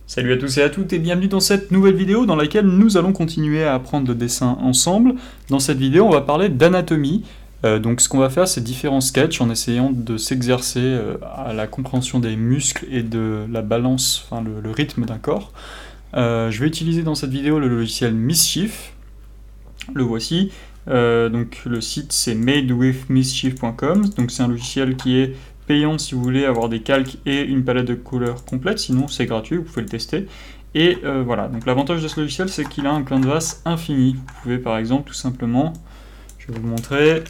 Salut à tous et à toutes et bienvenue dans cette nouvelle vidéo dans laquelle nous allons continuer à apprendre le dessin ensemble. Dans cette vidéo, on va parler d'anatomie. Donc ce qu'on va faire, c'est différents sketchs en essayant de s'exercer à la compréhension des muscles et de la balance, enfin le rythme d'un corps. Je vais utiliser dans cette vidéo le logiciel Mischief. Le voici. Donc le site c'est madewithmischief.com. Donc c'est un logiciel qui est payant si vous voulez avoir des calques et une palette de couleurs complète, sinon c'est gratuit, vous pouvez le tester. Et voilà, donc l'avantage de ce logiciel c'est qu'il a un canvas infini. Vous pouvez par exemple tout simplement, je vais vous montrer,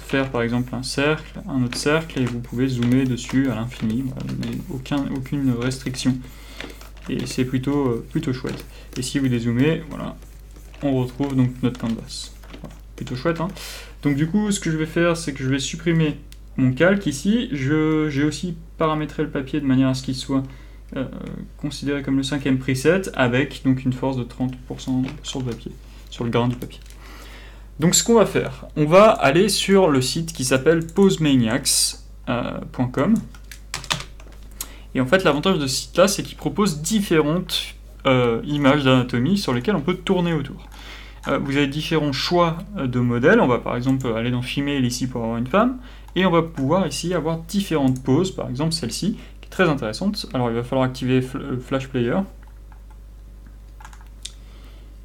faire par exemple un cercle, un autre cercle, et vous pouvez zoomer dessus à l'infini, voilà, vous n'avez aucune restriction. Et c'est plutôt chouette. Et si vous dézoomez, voilà, on retrouve donc notre canvas. Voilà, plutôt chouette, hein. Donc du coup, ce que je vais faire, c'est que je vais supprimer mon calque ici. J'ai aussi paramétré le papier de manière à ce qu'il soit considéré comme le 5e preset, avec donc une force de 30% sur le papier, sur le grain du papier. Donc ce qu'on va faire, on va aller sur le site qui s'appelle posemaniacs.com. Et en fait, l'avantage de ce site-là, c'est qu'il propose différentes images d'anatomie sur lesquelles on peut tourner autour. Vous avez différents choix de modèles. On va par exemple aller dans Female ici pour avoir une femme. Et on va pouvoir ici avoir différentes poses, par exemple celle-ci, qui est très intéressante. Alors il va falloir activer Flash Player.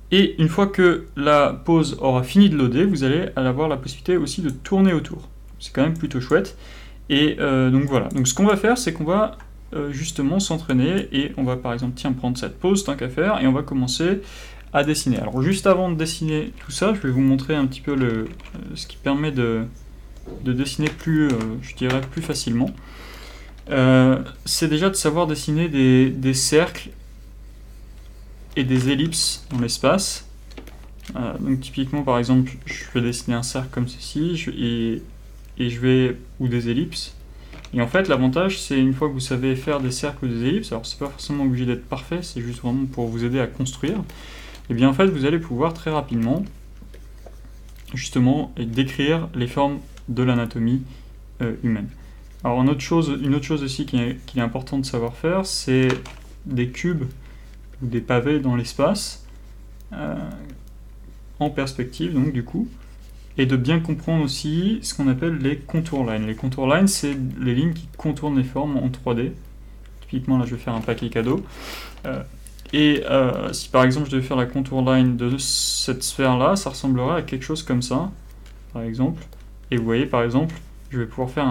Et une fois que la pose aura fini de loader, vous allez avoir la possibilité aussi de tourner autour. C'est quand même plutôt chouette. Et donc voilà. Donc ce qu'on va faire, c'est qu'on va justement s'entraîner et on va par exemple prendre cette pose tant qu'à faire et on va commencer à dessiner. Alors juste avant de dessiner tout ça, je vais vous montrer un petit peu ce qui permet de dessiner plus, je dirais, plus facilement. C'est déjà de savoir dessiner des cercles et des ellipses dans l'espace. Donc typiquement par exemple, je vais dessiner un cercle comme ceci ou des ellipses. Et en fait, l'avantage, c'est une fois que vous savez faire des cercles ou des ellipses, alors c'est pas forcément obligé d'être parfait, c'est juste vraiment pour vous aider à construire, et bien en fait, vous allez pouvoir très rapidement, justement, décrire les formes de l'anatomie humaine. Alors une autre chose aussi qu'il est important de savoir faire, c'est des cubes ou des pavés dans l'espace, en perspective, donc du coup, et de bien comprendre aussi ce qu'on appelle les contour lines. Les contour lines, c'est les lignes qui contournent les formes en 3D. Typiquement, là, je vais faire un paquet cadeau. Si par exemple, je devais faire la contour line de cette sphère-là, ça ressemblerait à quelque chose comme ça, par exemple. Et vous voyez, par exemple, je vais pouvoir faire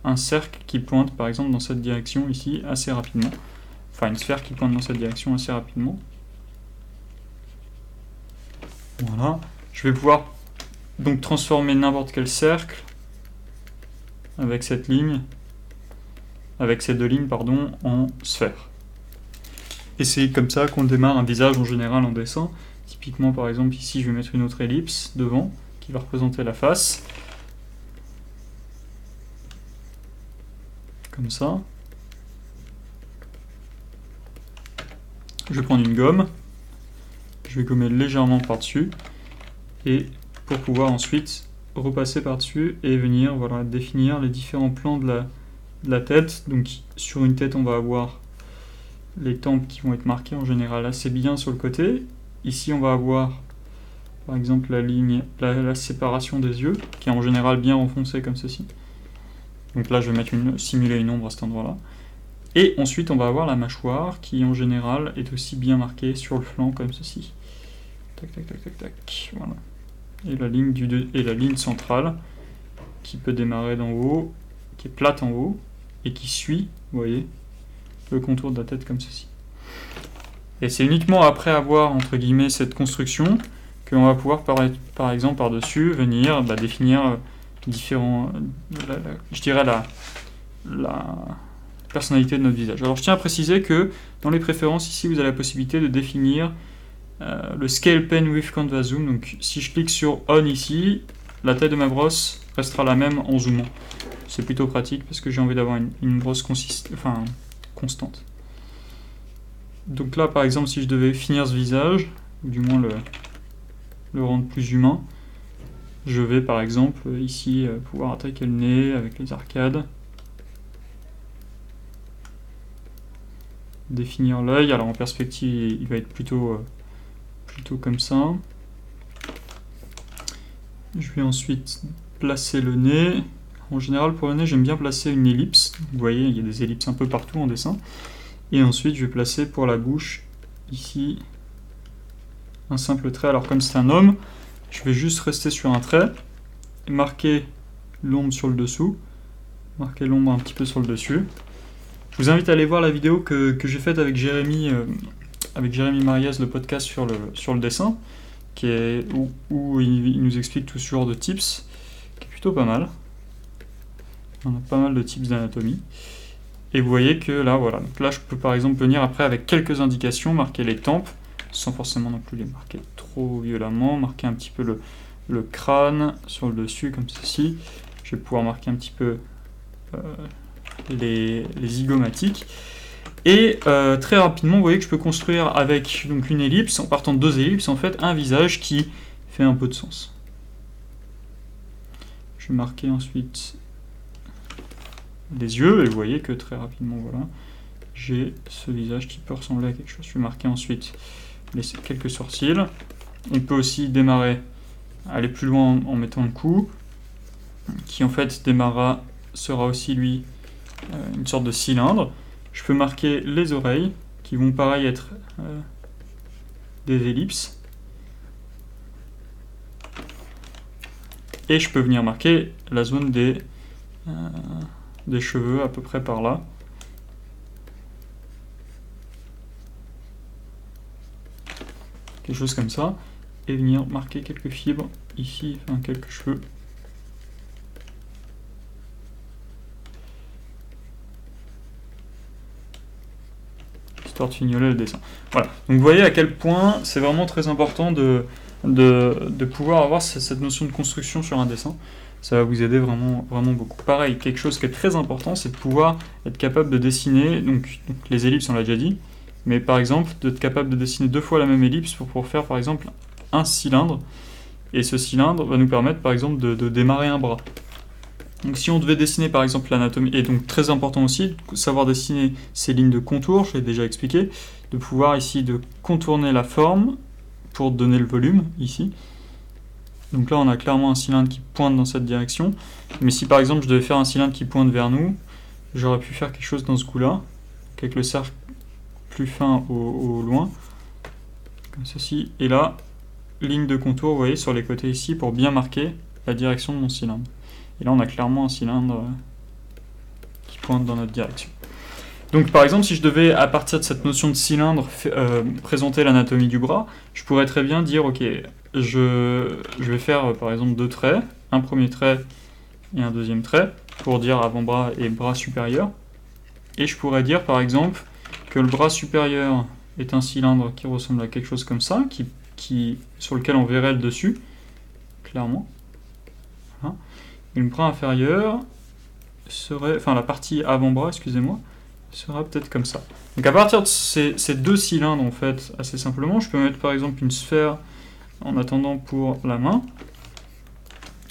un cercle qui pointe, par exemple, dans cette direction ici, assez rapidement. Enfin, une sphère qui pointe dans cette direction assez rapidement. Voilà. Je vais pouvoir donc transformer n'importe quel cercle avec cette ligne, avec ces deux lignes, pardon, en sphère. Et c'est comme ça qu'on démarre un visage en général en dessin. Typiquement, par exemple, ici, je vais mettre une autre ellipse devant, qui va représenter la face. Comme ça. Je vais prendre une gomme. Je vais gommer légèrement par-dessus. Et pour pouvoir ensuite repasser par-dessus et venir définir les différents plans de la tête. Donc sur une tête, on va avoir les tempes qui vont être marquées en général assez bien sur le côté. Ici, on va avoir par exemple la séparation des yeux, qui est en général bien enfoncée comme ceci. Donc là, je vais simuler une ombre à cet endroit-là. Et ensuite, on va avoir la mâchoire, qui en général est aussi bien marquée sur le flanc comme ceci. Tac, tac, tac, tac, tac. Voilà. Et la ligne centrale, qui peut démarrer d'en haut, qui est plate en haut, et qui suit, vous voyez, le contour de la tête comme ceci. Et c'est uniquement après avoir, entre guillemets, cette construction, qu'on va pouvoir, par exemple, par-dessus, venir définir la personnalité de notre visage. Alors je tiens à préciser que dans les préférences, ici, vous avez la possibilité de définir le Scale Pen with Canvas Zoom. Donc si je clique sur On ici, la taille de ma brosse restera la même en zoomant. C'est plutôt pratique parce que j'ai envie d'avoir une brosse constante. Donc là par exemple, si je devais finir ce visage, ou du moins le rendre plus humain, je vais par exemple ici pouvoir attaquer le nez avec les arcades. définir l'œil. Alors en perspective, il va être plutôt comme ça. Je vais ensuite placer le nez. En général, pour le nez, j'aime bien placer une ellipse. Vous voyez, il y a des ellipses un peu partout en dessin. Et ensuite, je vais placer pour la bouche, ici, un simple trait. Alors comme c'est un homme, je vais juste rester sur un trait, marquer l'ombre sur le dessous, marquer l'ombre un petit peu sur le dessus. Je vous invite à aller voir la vidéo que j'ai faite avec Jérémy Mariès, le podcast sur le dessin, où il nous explique tout ce genre de tips, qui est plutôt pas mal. On a pas mal de tips d'anatomie. Et vous voyez que là, voilà. Donc là, je peux par exemple venir après avec quelques indications, marquer les tempes, sans forcément non plus les marquer trop violemment, marquer un petit peu le crâne sur le dessus, comme ceci. Je vais pouvoir marquer un petit peu les zygomatiques. Et très rapidement, vous voyez que je peux construire avec donc, une ellipse, en partant de 2 ellipses, en fait, un visage qui fait un peu de sens. Je vais marquer ensuite les yeux, et vous voyez que très rapidement, voilà, j'ai ce visage qui peut ressembler à quelque chose. Je vais marquer ensuite quelques sourcils. On peut aussi démarrer, aller plus loin en mettant le cou, qui en fait sera aussi lui une sorte de cylindre. Je peux marquer les oreilles, qui vont pareil être des ellipses. Et je peux venir marquer la zone des cheveux à peu près par là. Quelque chose comme ça. Et venir marquer quelques fibres ici, enfin quelques cheveux. Histoire de fignoler le dessin. Voilà. Donc vous voyez à quel point c'est vraiment très important de pouvoir avoir cette notion de construction sur un dessin. Ça va vous aider vraiment, vraiment beaucoup. Pareil, quelque chose qui est très important, c'est de pouvoir être capable de dessiner, donc les ellipses on l'a déjà dit, mais par exemple d'être capable de dessiner 2 fois la même ellipse pour faire par exemple un cylindre, et ce cylindre va nous permettre par exemple de démarrer un bras. Donc si on devait dessiner par exemple l'anatomie, et donc très important aussi, de savoir dessiner ces lignes de contour, je l'ai déjà expliqué, de pouvoir ici de contourner la forme pour donner le volume ici. Donc là on a clairement un cylindre qui pointe dans cette direction, mais si par exemple je devais faire un cylindre qui pointe vers nous, j'aurais pu faire quelque chose dans ce coup-là, avec le cercle plus fin au loin, comme ceci, et là, ligne de contour, vous voyez, sur les côtés ici, pour bien marquer la direction de mon cylindre. Et là on a clairement un cylindre qui pointe dans notre direction. Donc par exemple, si je devais, à partir de cette notion de cylindre, présenter l'anatomie du bras, je pourrais très bien dire, ok, je vais faire par exemple 2 traits, un premier trait et un deuxième trait, pour dire avant-bras et bras supérieur. Et je pourrais dire par exemple que le bras supérieur est un cylindre qui ressemble à quelque chose comme ça, sur lequel on verrait le dessus, clairement. Voilà. Et le bras inférieur serait, enfin la partie avant-bras, excusez-moi, sera peut-être comme ça. Donc à partir de ces 2 cylindres, en fait, assez simplement, je peux mettre par exemple une sphère en attendant pour la main.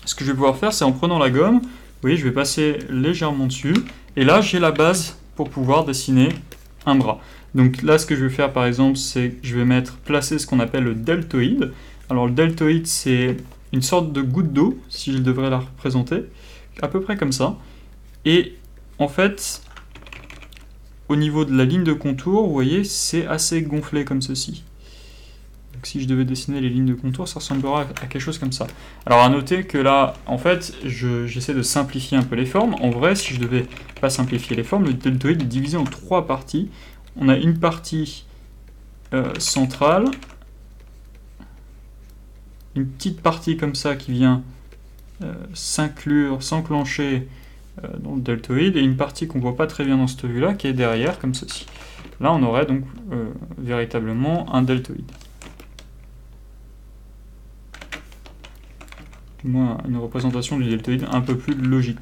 Ce que je vais pouvoir faire, c'est en prenant la gomme, vous voyez, je vais passer légèrement dessus, et là j'ai la base pour pouvoir dessiner un bras. Donc là, ce que je vais faire par exemple, c'est que je vais placer ce qu'on appelle le deltoïde. Alors le deltoïde, c'est une sorte de goutte d'eau, si je devrais la représenter, à peu près comme ça. Et en fait, au niveau de la ligne de contour, vous voyez, c'est assez gonflé comme ceci. Donc si je devais dessiner les lignes de contour, ça ressemblera à quelque chose comme ça. Alors à noter que là, en fait, j'essaie de simplifier un peu les formes. En vrai, si je devais pas simplifier les formes, le deltoïde est divisé en 3 parties. On a une partie centrale, une petite partie comme ça qui vient s'enclencher dans le deltoïde, et une partie qu'on voit pas très bien dans cette vue-là, qui est derrière, comme ceci. Là, on aurait donc véritablement un deltoïde. Du moins, une représentation du deltoïde un peu plus logique.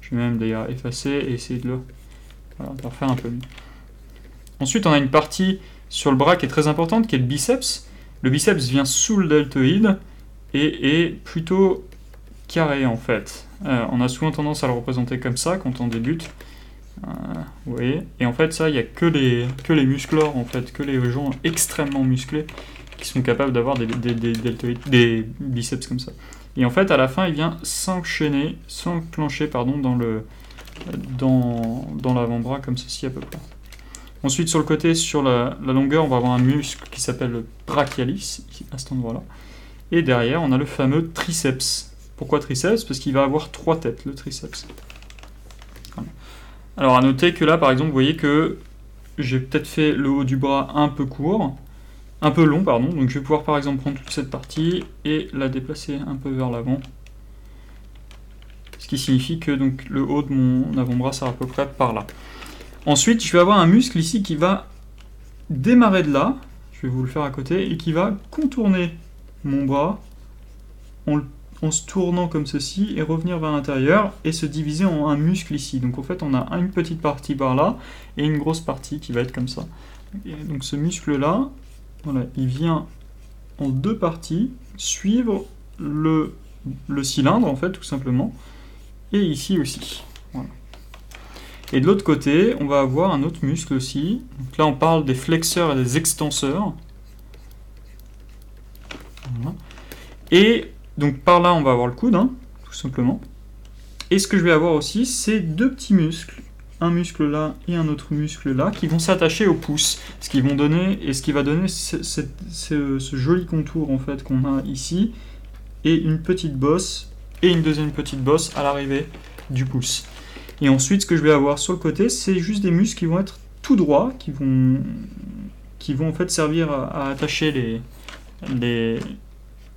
Je vais même d'ailleurs effacer et essayer de le refaire un peu mieux. Ensuite, on a une partie sur le bras qui est très importante, qui est le biceps. Le biceps vient sous le deltoïde et est plutôt carré en fait. On a souvent tendance à le représenter comme ça quand on débute. Vous voyez. Et en fait, ça, il n'y a que les musclores, en fait, que les gens extrêmement musclés qui sont capables d'avoir des biceps comme ça. Et en fait, à la fin, il vient s'enclencher dans l'avant-bras comme ceci à peu près. Ensuite, sur le côté, sur la longueur, on va avoir un muscle qui s'appelle le brachialis, à cet endroit-là. Et derrière, on a le fameux triceps. Pourquoi triceps? Parce qu'il va avoir 3 têtes, le triceps. Voilà. Alors, à noter que là, par exemple, vous voyez que j'ai peut-être fait le haut du bras un peu court, un peu long, pardon. Donc, je vais pouvoir, par exemple, prendre toute cette partie et la déplacer un peu vers l'avant. Ce qui signifie que donc, le haut de mon avant-bras sera à peu près par là. Ensuite, je vais avoir un muscle ici qui va démarrer de là, je vais vous le faire à côté, et qui va contourner mon bras en se tournant comme ceci et revenir vers l'intérieur et se diviser en un muscle ici. Donc en fait, on a une petite partie par là et une grosse partie qui va être comme ça. Et donc ce muscle-là, voilà, il vient en 2 parties suivre le cylindre, en fait, tout simplement, et ici aussi. Voilà. Et de l'autre côté, on va avoir un autre muscle aussi. Donc là, on parle des flexeurs et des extenseurs. Voilà. Et donc par là, on va avoir le coude, hein, tout simplement. Et ce que je vais avoir aussi, c'est 2 petits muscles. Un muscle là et un autre muscle là, qui vont s'attacher au pouce. Ce qui va donner ce joli contour en fait qu'on a ici. Et une petite bosse et une deuxième petite bosse à l'arrivée du pouce. Et ensuite, ce que je vais avoir sur le côté, c'est juste des muscles qui vont être tout droits, qui vont en fait servir à attacher les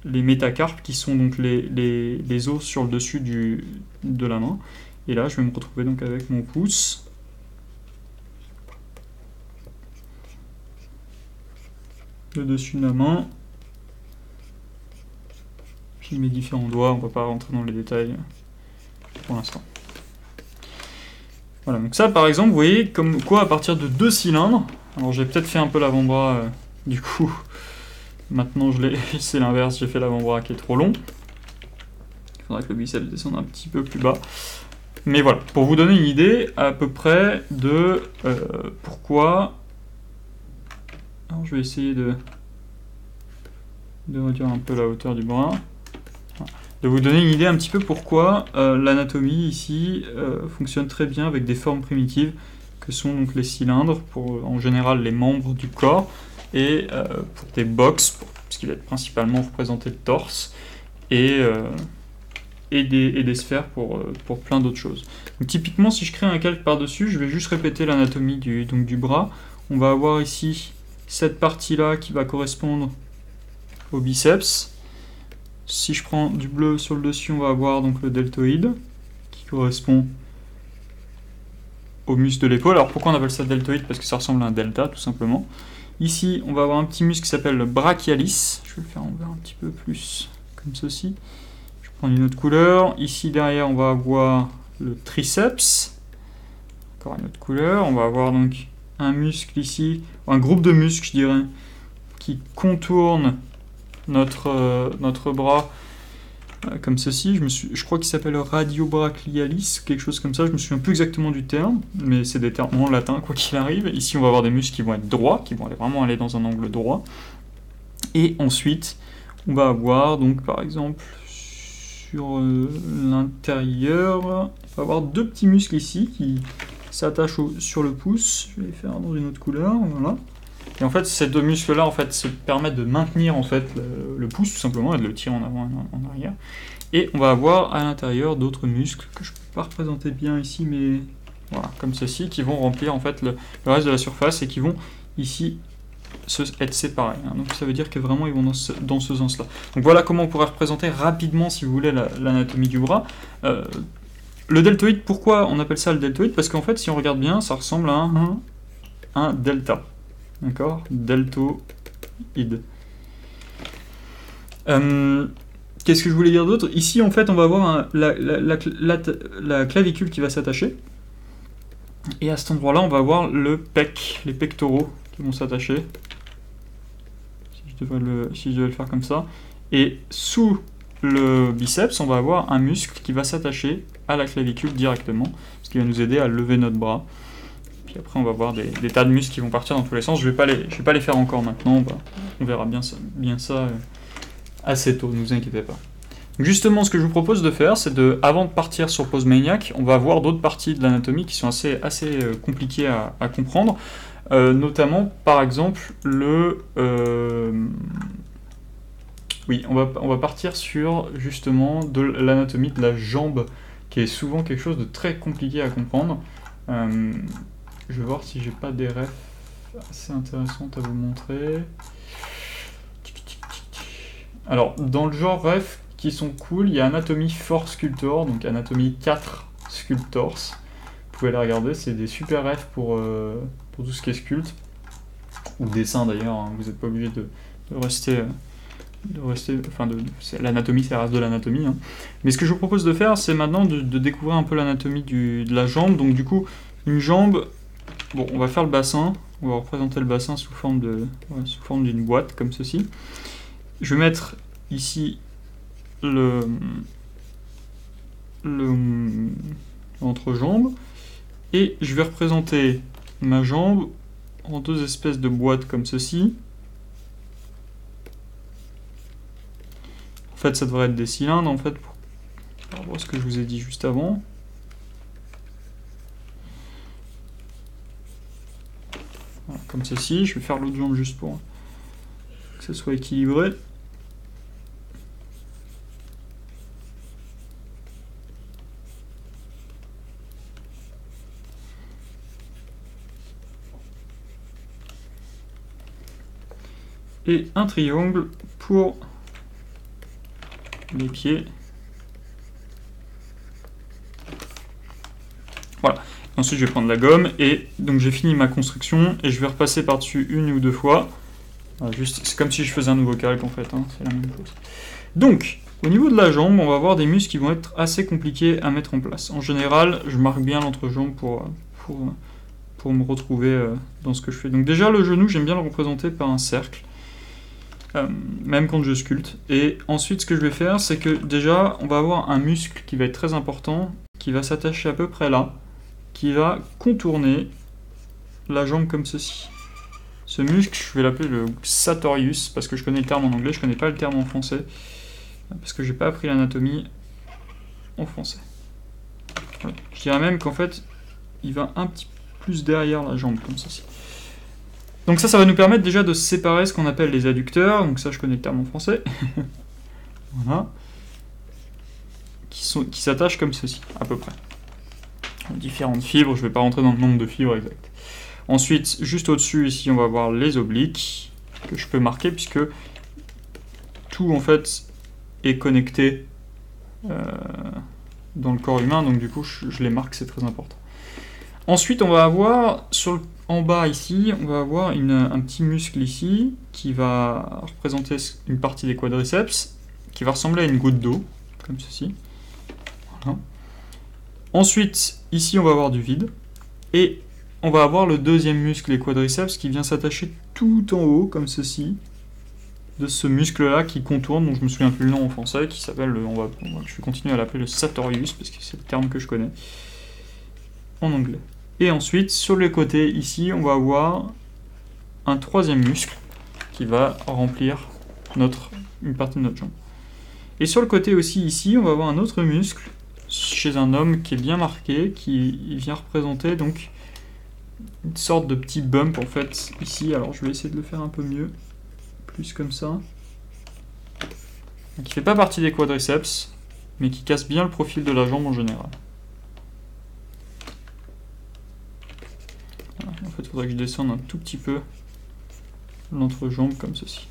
métacarpes, qui sont donc les os sur le dessus de la main. Et là, je vais me retrouver donc avec mon pouce. Le dessus de la main. Puis mes différents doigts, on ne va pas rentrer dans les détails pour l'instant. Voilà, donc ça par exemple, vous voyez, comme quoi à partir de 2 cylindres, alors j'ai peut-être fait un peu l'avant-bras, du coup, maintenant c'est l'inverse, j'ai fait l'avant-bras qui est trop long. Il faudrait que le biceps descende un petit peu plus bas. Mais voilà, pour vous donner une idée à peu près de pourquoi... Alors je vais essayer de réduire un peu la hauteur du bras. De vous donner une idée un petit peu pourquoi l'anatomie ici fonctionne très bien avec des formes primitives que sont donc les cylindres pour en général les membres du corps et pour des box, ce qui va être principalement représenter le torse et des sphères pour plein d'autres choses. Donc, typiquement si je crée un calque par-dessus, je vais juste répéter l'anatomie du bras. On va avoir ici cette partie-là qui va correspondre au biceps. Si je prends du bleu sur le dessus, on va avoir donc le deltoïde, qui correspond au muscle de l'épaule. Alors pourquoi on appelle ça deltoïde? Parce que ça ressemble à un delta, tout simplement. Ici, on va avoir un petit muscle qui s'appelle le brachialis. Je vais le faire en vert un petit peu plus, comme ceci. Je prends une autre couleur. Ici, derrière, on va avoir le triceps. Encore une autre couleur. On va avoir donc un muscle ici, un groupe de muscles, je dirais, qui contourne notre bras comme ceci. Je crois qu'il s'appelle radiobrachialis, quelque chose comme ça. Je me souviens plus exactement du terme, mais c'est des termes en latin quoi qu'il arrive. Ici, on va avoir des muscles qui vont être droits, qui vont vraiment aller dans un angle droit. Et ensuite, on va avoir donc par exemple sur l'intérieur, on va avoir 2 petits muscles ici qui s'attachent sur le pouce. Je vais les faire dans une autre couleur, voilà. Et en fait, ces 2 muscles-là, en fait, se permettent de maintenir en fait le pouce tout simplement et de le tirer en avant et en arrière. Et on va avoir à l'intérieur d'autres muscles que je ne peux pas représenter bien ici, mais voilà, comme ceci, qui vont remplir en fait le reste de la surface et qui vont ici être séparés. Hein. Donc ça veut dire que vraiment ils vont dans ce sens-là. Donc voilà comment on pourrait représenter rapidement, si vous voulez, l'anatomie du bras. Le deltoïde, pourquoi on appelle ça le deltoïde? Parce qu'en fait, si on regarde bien, ça ressemble à un delta. D'accord? Deltoïde. Qu'est-ce que je voulais dire d'autre? Ici, en fait, on va avoir la clavicule qui va s'attacher. Et à cet endroit-là, on va avoir le pec, les pectoraux qui vont s'attacher. Si je devais le faire comme ça. Et sous le biceps, on va avoir un muscle qui va s'attacher à la clavicule directement, ce qui va nous aider à lever notre bras. Puis après, on va avoir des tas de muscles qui vont partir dans tous les sens. Je vais pas les faire encore maintenant, on verra bien ça assez tôt, ne vous inquiétez pas. Donc justement, ce que je vous propose de faire, c'est avant de partir sur Pose Maniac, on va voir d'autres parties de l'anatomie qui sont assez compliquées à comprendre, notamment, par exemple, oui, on va partir sur, justement, de l'anatomie de la jambe, qui est souvent quelque chose de très compliqué à comprendre. Je vais voir si j'ai pas des refs assez intéressantes à vous montrer. Alors, dans le genre ref qui sont cool, il y a Anatomy for Sculptor, donc Anatomy 4 Sculptors. Vous pouvez les regarder, c'est des super refs pour tout ce qui est sculpte, ou dessin d'ailleurs, hein. Vous n'êtes pas obligé de rester... enfin, l'anatomie, ça reste de l'anatomie. Hein. Mais ce que je vous propose de faire, c'est maintenant de découvrir un peu l'anatomie de la jambe. Donc du coup, une jambe... Bon, on va faire le bassin. On va représenter le bassin sous forme d'une boîte, comme ceci. Je vais mettre ici l'entrejambe. Et je vais représenter ma jambe en deux espèces de boîtes comme ceci. En fait, ça devrait être des cylindres, en fait, par rapport à ce que je vous ai dit juste avant. Voilà, comme ceci. Je vais faire l'autre jambe juste pour que ce soit équilibré. Et un triangle pour les pieds. Voilà. Ensuite, je vais prendre la gomme et donc j'ai fini ma construction et je vais repasser par-dessus une ou deux fois. Voilà, c'est comme si je faisais un nouveau calque en fait, hein, c'est la même chose. Donc, au niveau de la jambe, on va avoir des muscles qui vont être assez compliqués à mettre en place. En général, je marque bien l'entrejambe pour me retrouver dans ce que je fais. Donc déjà, le genou, j'aime bien le représenter par un cercle. Même quand je sculpte. Et ensuite, ce que je vais faire, c'est que déjà, on va avoir un muscle qui va être très important, qui va s'attacher à peu près là, qui va contourner la jambe comme ceci. Ce muscle, je vais l'appeler le sartorius, parce que je connais le terme en anglais, je connais pas le terme en français, parce que j'ai pas appris l'anatomie en français. Voilà. Je dirais même qu'en fait, il va un petit peu plus derrière la jambe, comme ceci. Donc ça va nous permettre déjà de séparer ce qu'on appelle les adducteurs, donc ça je connais le terme en français, voilà, qui s'attachent comme ceci, à peu près. Différentes fibres, je ne vais pas rentrer dans le nombre de fibres exact. Ensuite, juste au-dessus, ici, on va avoir les obliques, que je peux marquer, puisque tout, en fait, est connecté dans le corps humain, donc du coup, je les marque, c'est très important. Ensuite, on va avoir, en bas ici, on va avoir un petit muscle ici, qui va représenter une partie des quadriceps, qui va ressembler à une goutte d'eau, comme ceci. Voilà. Ensuite, ici, on va avoir du vide, et on va avoir le deuxième muscle, les quadriceps, qui vient s'attacher tout en haut, comme ceci, de ce muscle-là qui contourne, dont je me souviens plus le nom en français, qui s'appelle, je vais continuer à l'appeler le sartorius, parce que c'est le terme que je connais, en anglais. Et ensuite, sur les côtés, ici, on va avoir un troisième muscle, qui va remplir une partie de notre jambe. Et sur le côté aussi, ici, on va avoir un autre muscle, chez un homme qui est bien marqué, qui vient représenter donc une sorte de petit bump en fait ici. Alors je vais essayer de le faire un peu mieux, plus comme ça. Qui fait pas partie des quadriceps, mais qui casse bien le profil de la jambe en général. Voilà. En fait, il faudrait que je descende un tout petit peu l'entrejambe comme ceci.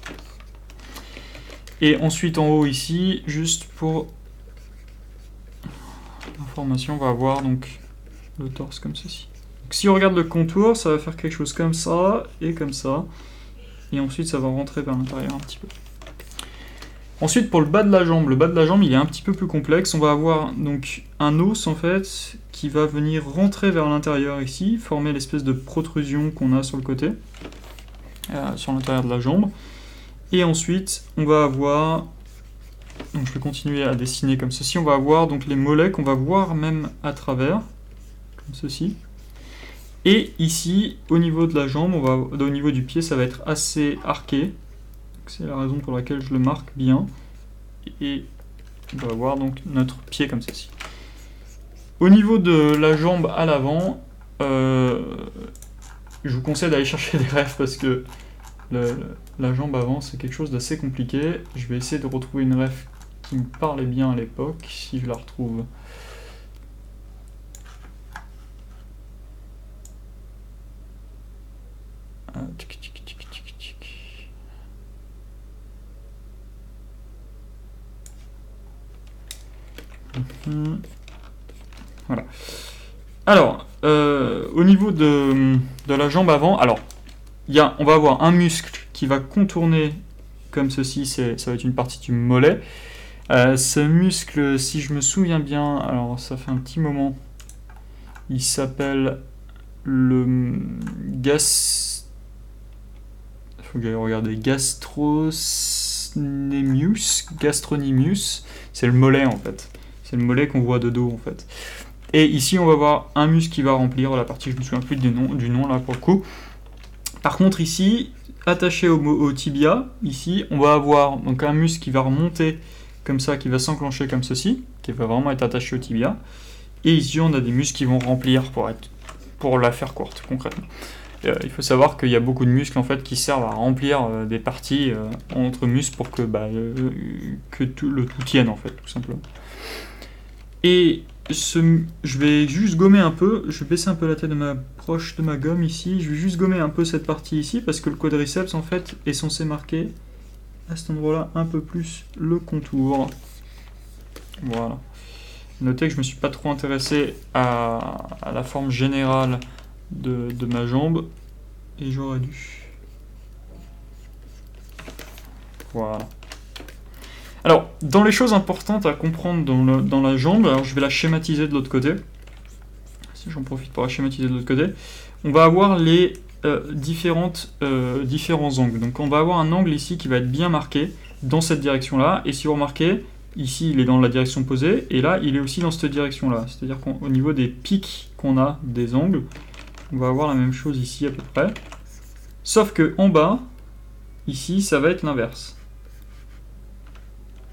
Et ensuite en haut ici, juste pour information, on va avoir donc le torse comme ceci. Donc, si on regarde le contour, ça va faire quelque chose comme ça et comme ça. Et ensuite, ça va rentrer vers l'intérieur un petit peu. Ensuite, pour le bas de la jambe, il est un petit peu plus complexe. On va avoir donc un os en fait qui va venir rentrer vers l'intérieur ici, former l'espèce de protrusion qu'on a sur le côté, sur l'intérieur de la jambe. Et ensuite, on va avoir Donc je vais continuer à dessiner comme ceci. On va avoir donc les mollets qu'on va voir même à travers, comme ceci. Et ici, au niveau de la jambe, au niveau du pied, ça va être assez arqué. C'est la raison pour laquelle je le marque bien. Et on va avoir donc notre pied comme ceci. Au niveau de la jambe à l'avant, je vous conseille d'aller chercher des refs parce que la jambe avant c'est quelque chose d'assez compliqué. Je vais essayer de retrouver une ref qui me parlait bien à l'époque, si je la retrouve. Voilà. Alors, au niveau de la jambe avant, alors, on va avoir un muscle qui va contourner comme ceci, ça va être une partie du mollet. Ce muscle, si je me souviens bien, alors ça fait un petit moment, il s'appelle le faut que j'aille regarder, gastrocnemius, c'est le mollet en fait. C'est le mollet qu'on voit de dos en fait. Et ici on va voir un muscle qui va remplir la partie, je me souviens plus du nom là pour le coup. Par contre ici, attaché au tibia, ici on va avoir donc un muscle qui va remonter comme ça, qui va s'enclencher comme ceci, qui va vraiment être attaché au tibia. Et ici on a des muscles qui vont remplir pour la faire courte concrètement. Il faut savoir qu'il y a beaucoup de muscles en fait qui servent à remplir des parties entre muscles pour que le tout tienne en fait, tout simplement. Et je vais juste gommer un peu, je vais baisser un peu la taille proche de ma gomme ici, je vais juste gommer un peu cette partie ici parce que le quadriceps en fait est censé marquer à cet endroit-là un peu plus le contour. Voilà. Notez que je me suis pas trop intéressé à la forme générale de ma jambe et j'aurais dû. Voilà. Alors, dans les choses importantes à comprendre dans la jambe, alors je vais la schématiser de l'autre côté. Si j'en profite pour la schématiser de l'autre côté, on va avoir les différents angles. Donc on va avoir un angle ici qui va être bien marqué dans cette direction-là, et si vous remarquez, ici il est dans la direction opposée, et là il est aussi dans cette direction-là. C'est-à-dire qu'au niveau des pics qu'on a des angles, on va avoir la même chose ici à peu près. Sauf que en bas, ici, ça va être l'inverse.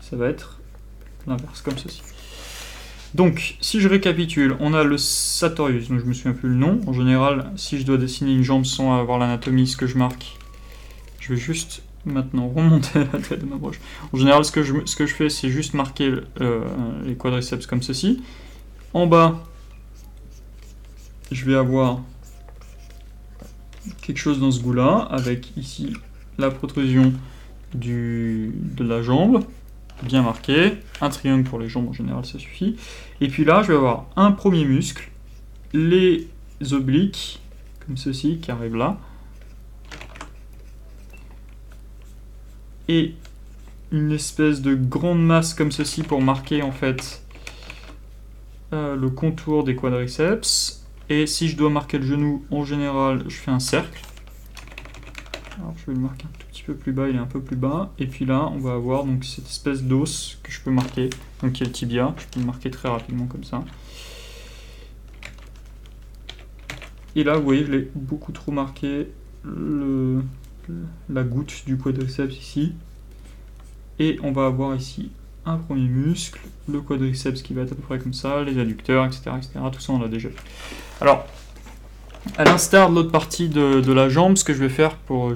Ça va être l'inverse, comme ceci. Donc, si je récapitule, on a le sartorius, donc je me souviens plus le nom. En général, si je dois dessiner une jambe sans avoir l'anatomie, ce que je marque, je vais juste maintenant remonter la tête de ma broche. En général, ce que je fais, c'est juste marquer les quadriceps comme ceci. En bas, je vais avoir quelque chose dans ce goût-là, avec ici la protrusion de la jambe, bien marqué, un triangle pour les jambes en général ça suffit, et puis là je vais avoir un premier muscle, les obliques, comme ceci, qui arrivent là, et une espèce de grande masse comme ceci pour marquer en fait le contour des quadriceps. Et si je dois marquer le genou, en général, je fais un cercle. Alors je vais le marquer un tout petit peu plus bas, il est un peu plus bas. Et puis là, on va avoir donc cette espèce d'os que je peux marquer, donc qui est le tibia. Je peux le marquer très rapidement comme ça. Et là, vous voyez, je l'ai beaucoup trop marqué, la goutte du quadriceps ici. Et on va avoir ici un premier muscle, le quadriceps qui va être à peu près comme ça, les adducteurs, etc. Tout ça, on l'a déjà vu. Alors, à l'instar de l'autre partie de la jambe, ce que je vais faire pour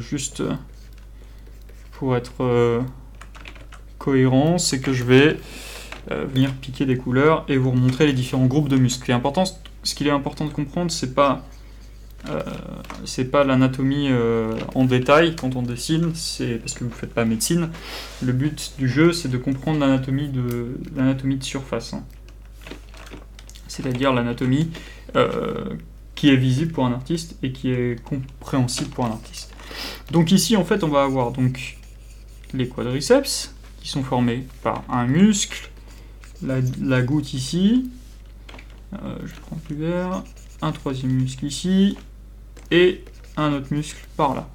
être cohérent, c'est que je vais venir piquer des couleurs et vous remontrer les différents groupes de muscles. Ce qu'il est important de comprendre, c'est pas l'anatomie en détail quand on dessine, c'est parce que vous ne faites pas médecine. Le but du jeu, c'est de comprendre l'anatomie de surface. C'est-à-dire l'anatomie qui est visible pour un artiste et qui est compréhensible pour un artiste. Donc ici, en fait, on va avoir donc les quadriceps qui sont formés par un muscle, la goutte ici, je prends plus vert, un troisième muscle ici, et un autre muscle par là.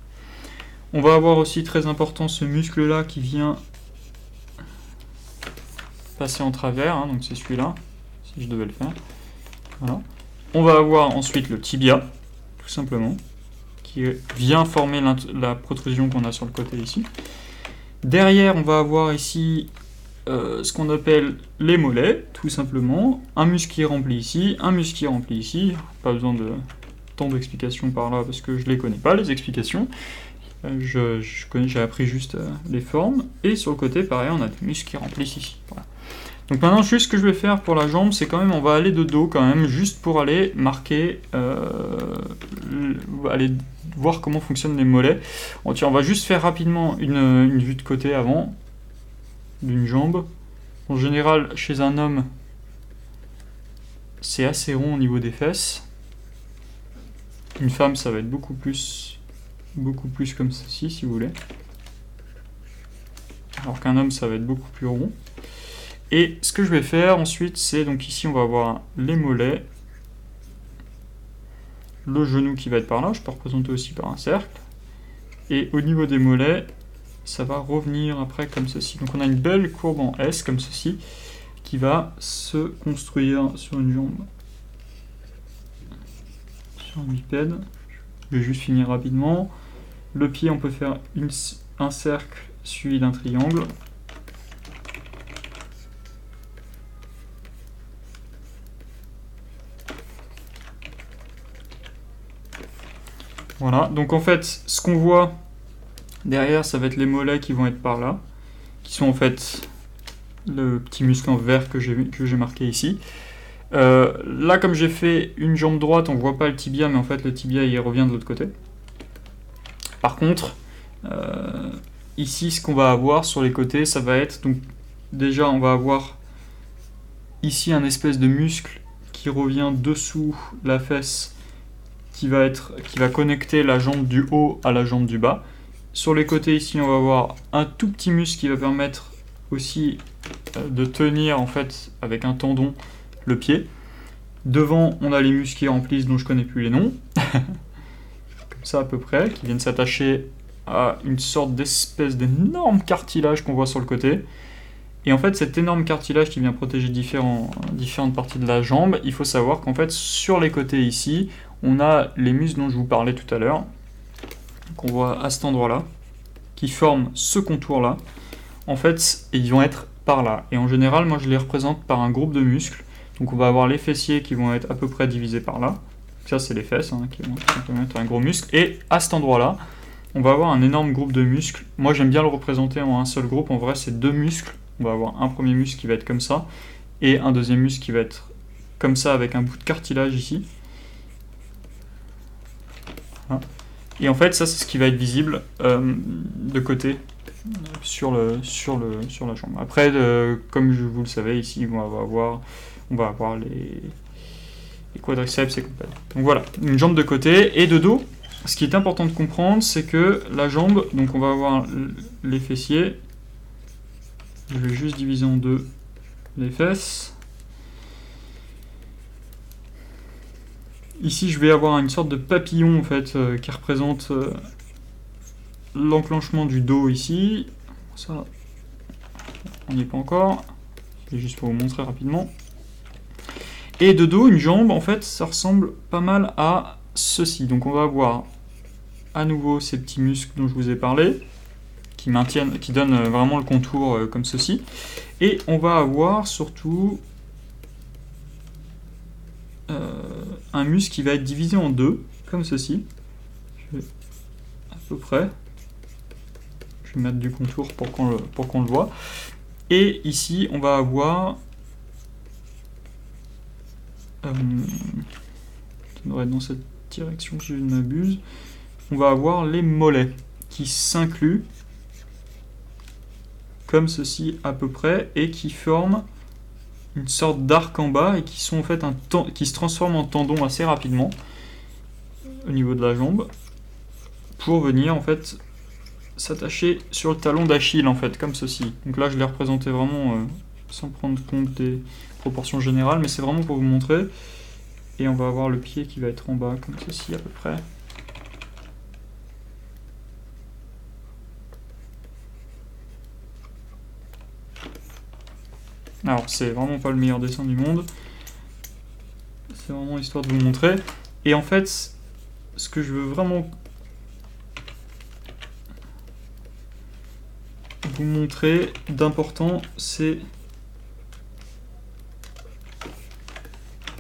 On va avoir aussi très important ce muscle là qui vient passer en travers, hein, donc c'est celui-là, si je devais le faire. Voilà. On va avoir ensuite le tibia, tout simplement, qui vient former la protrusion qu'on a sur le côté ici. Derrière, on va avoir ici ce qu'on appelle les mollets, tout simplement. Un muscle qui est rempli ici, un muscle qui est rempli ici. Pas besoin de tant d'explications par là, parce que je les connais pas, les explications. J'ai appris juste les formes. Et sur le côté, pareil, on a des muscles qui remplissent ici. Voilà. Donc maintenant, juste ce que je vais faire pour la jambe, c'est quand même, on va aller de dos quand même, juste pour aller marquer, aller voir comment fonctionnent les mollets. Bon, tiens, on va juste faire rapidement une vue de côté avant, d'une jambe. En général, chez un homme, c'est assez rond au niveau des fesses. Une femme, ça va être beaucoup plus comme ceci, si vous voulez. Alors qu'un homme, ça va être beaucoup plus rond. Et ce que je vais faire ensuite, c'est donc ici on va avoir les mollets, le genou qui va être par là, je peux représenter aussi par un cercle, et au niveau des mollets, ça va revenir après comme ceci. Donc on a une belle courbe en S comme ceci, qui va se construire sur une jambe, sur un bipède. Je vais juste finir rapidement. Le pied, on peut faire un cercle suivi d'un triangle. Voilà, donc en fait, ce qu'on voit derrière, ça va être les mollets qui vont être par là, qui sont en fait le petit muscle en vert que j'ai marqué ici. Là, comme j'ai fait une jambe droite, on voit pas le tibia, mais en fait le tibia il revient de l'autre côté. Par contre, ici, ce qu'on va avoir sur les côtés, ça va être, donc déjà on va avoir ici un espèce de muscle qui revient dessous la fesse, qui va connecter la jambe du haut à la jambe du bas. Sur les côtés ici, on va avoir un tout petit muscle qui va permettre aussi de tenir en fait avec un tendon le pied. Devant, on a les muscles qui remplissent dont je connais plus les noms. Comme ça à peu près, qui viennent s'attacher à une sorte d'espèce d'énorme cartilage qu'on voit sur le côté. Et en fait, cet énorme cartilage qui vient protéger différentes parties de la jambe, il faut savoir qu'en fait, sur les côtés ici, on a les muscles dont je vous parlais tout à l'heure, qu'on voit à cet endroit-là, qui forment ce contour-là. En fait, ils vont être par là. Et en général, moi, je les représente par un groupe de muscles. Donc, on va avoir les fessiers qui vont être à peu près divisés par là. Ça, c'est les fesses, hein, qui vont être un gros muscle. Et à cet endroit-là, on va avoir un énorme groupe de muscles. Moi, j'aime bien le représenter en un seul groupe. En vrai, c'est deux muscles. On va avoir un premier muscle qui va être comme ça, et un deuxième muscle qui va être comme ça, avec un bout de cartilage ici. Voilà. Et en fait, ça, c'est ce qui va être visible de côté sur la jambe. Après, comme vous le savez, ici, on va avoir les quadriceps et compagnie. Donc voilà, une jambe de côté et de dos. Ce qui est important de comprendre, c'est que la jambe, donc on va avoir les fessiers. Je vais juste diviser en deux les fesses. Ici, je vais avoir une sorte de papillon en fait qui représente l'enclenchement du dos ici. Ça, on n'y est pas encore. C'est juste pour vous montrer rapidement. Et de dos, une jambe, en fait, ça ressemble pas mal à ceci. Donc on va avoir à nouveau ces petits muscles dont je vous ai parlé, qui donnent vraiment le contour comme ceci. Et on va avoir surtout un muscle qui va être divisé en deux, comme ceci. Je vais à peu près. Je vais mettre du contour pour qu'on le voit. Et ici, on va avoir... ça devrait être dans cette direction si je ne m'abuse. On va avoir les mollets qui s'incluent comme ceci à peu près et qui forment une sorte d'arc en bas et qui sont en fait qui se transforment en tendon assez rapidement au niveau de la jambe pour venir en fait s'attacher sur le talon d'Achille en fait comme ceci. Donc là je l'ai représenté vraiment sans prendre compte des proportions générales, mais c'est vraiment pour vous montrer. Et on va avoir le pied qui va être en bas comme ceci à peu près. Alors, c'est vraiment pas le meilleur dessin du monde. C'est vraiment histoire de vous montrer. Et en fait, ce que je veux vraiment vous montrer d'important, c'est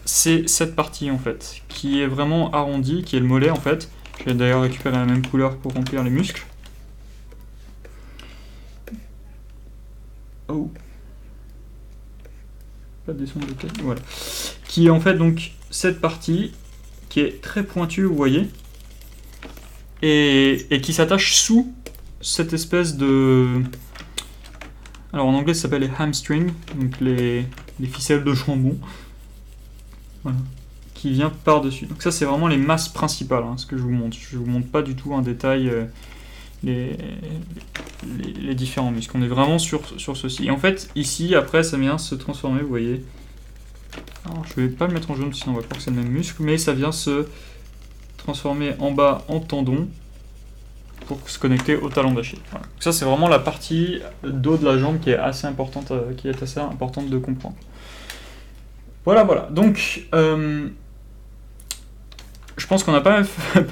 cette partie en fait, qui est vraiment arrondie, qui est le mollet en fait. Je vais d'ailleurs récupérer la même couleur pour remplir les muscles. Oh. Pas de descendre de tête, voilà. Qui est en fait donc cette partie qui est très pointue, vous voyez, et qui s'attache sous cette espèce de... Alors en anglais ça s'appelle les hamstrings, donc les ficelles de jambon. Voilà. Qui vient par-dessus. Donc ça c'est vraiment les masses principales, hein, ce que je vous montre. Je vous montre pas du tout en détail les différents muscles. On est vraiment sur ceci. Et en fait ici après ça vient se transformer, vous voyez. Alors je vais pas le mettre en jaune sinon on va croire que c'est le même muscle, mais ça vient se transformer en bas en tendon pour se connecter au talon d'Achille. Voilà. Donc ça c'est vraiment la partie dos de la jambe qui est assez importante, de comprendre. Voilà, voilà. Donc je pense qu'on a pas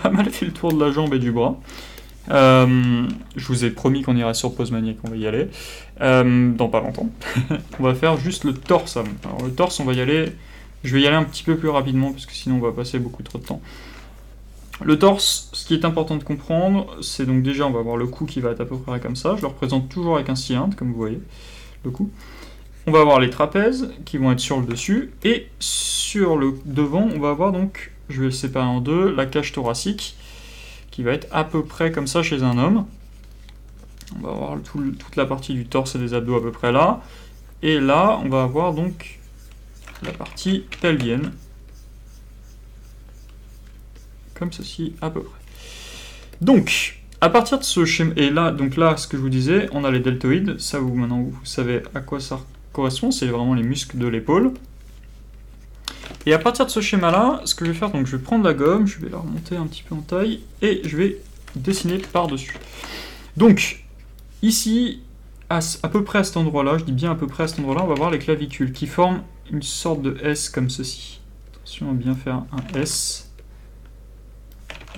mal fait le tour de la jambe et du bras. Je vous ai promis qu'on irait sur pause maniaque, on va y aller. Dans pas longtemps. On va faire juste le torse avant. Alors le torse, on va y aller. Je vais y aller un petit peu plus rapidement parce que sinon on va passer beaucoup trop de temps. Le torse, ce qui est important de comprendre, c'est donc déjà on va avoir le cou qui va être à peu près comme ça. Je le représente toujours avec un cylindre, comme vous voyez, le cou. On va avoir les trapèzes qui vont être sur le dessus, et sur le devant, on va avoir donc, je vais le séparer en deux, la cage thoracique, qui va être à peu près comme ça chez un homme. On va avoir toute la partie du torse et des abdos à peu près là. Et là, on va avoir donc la partie pelvienne, comme ceci à peu près. Donc, à partir de ce schéma, et là, donc là, ce que je vous disais, on a les deltoïdes, ça maintenant vous savez à quoi ça correspond, c'est vraiment les muscles de l'épaule. Et à partir de ce schéma-là, ce que je vais faire, donc je vais prendre la gomme, je vais la remonter un petit peu en taille, et je vais dessiner par-dessus. Donc, ici, à peu près à cet endroit-là, je dis bien à peu près à cet endroit-là, on va voir les clavicules qui forment une sorte de S comme ceci. Attention à bien faire un S.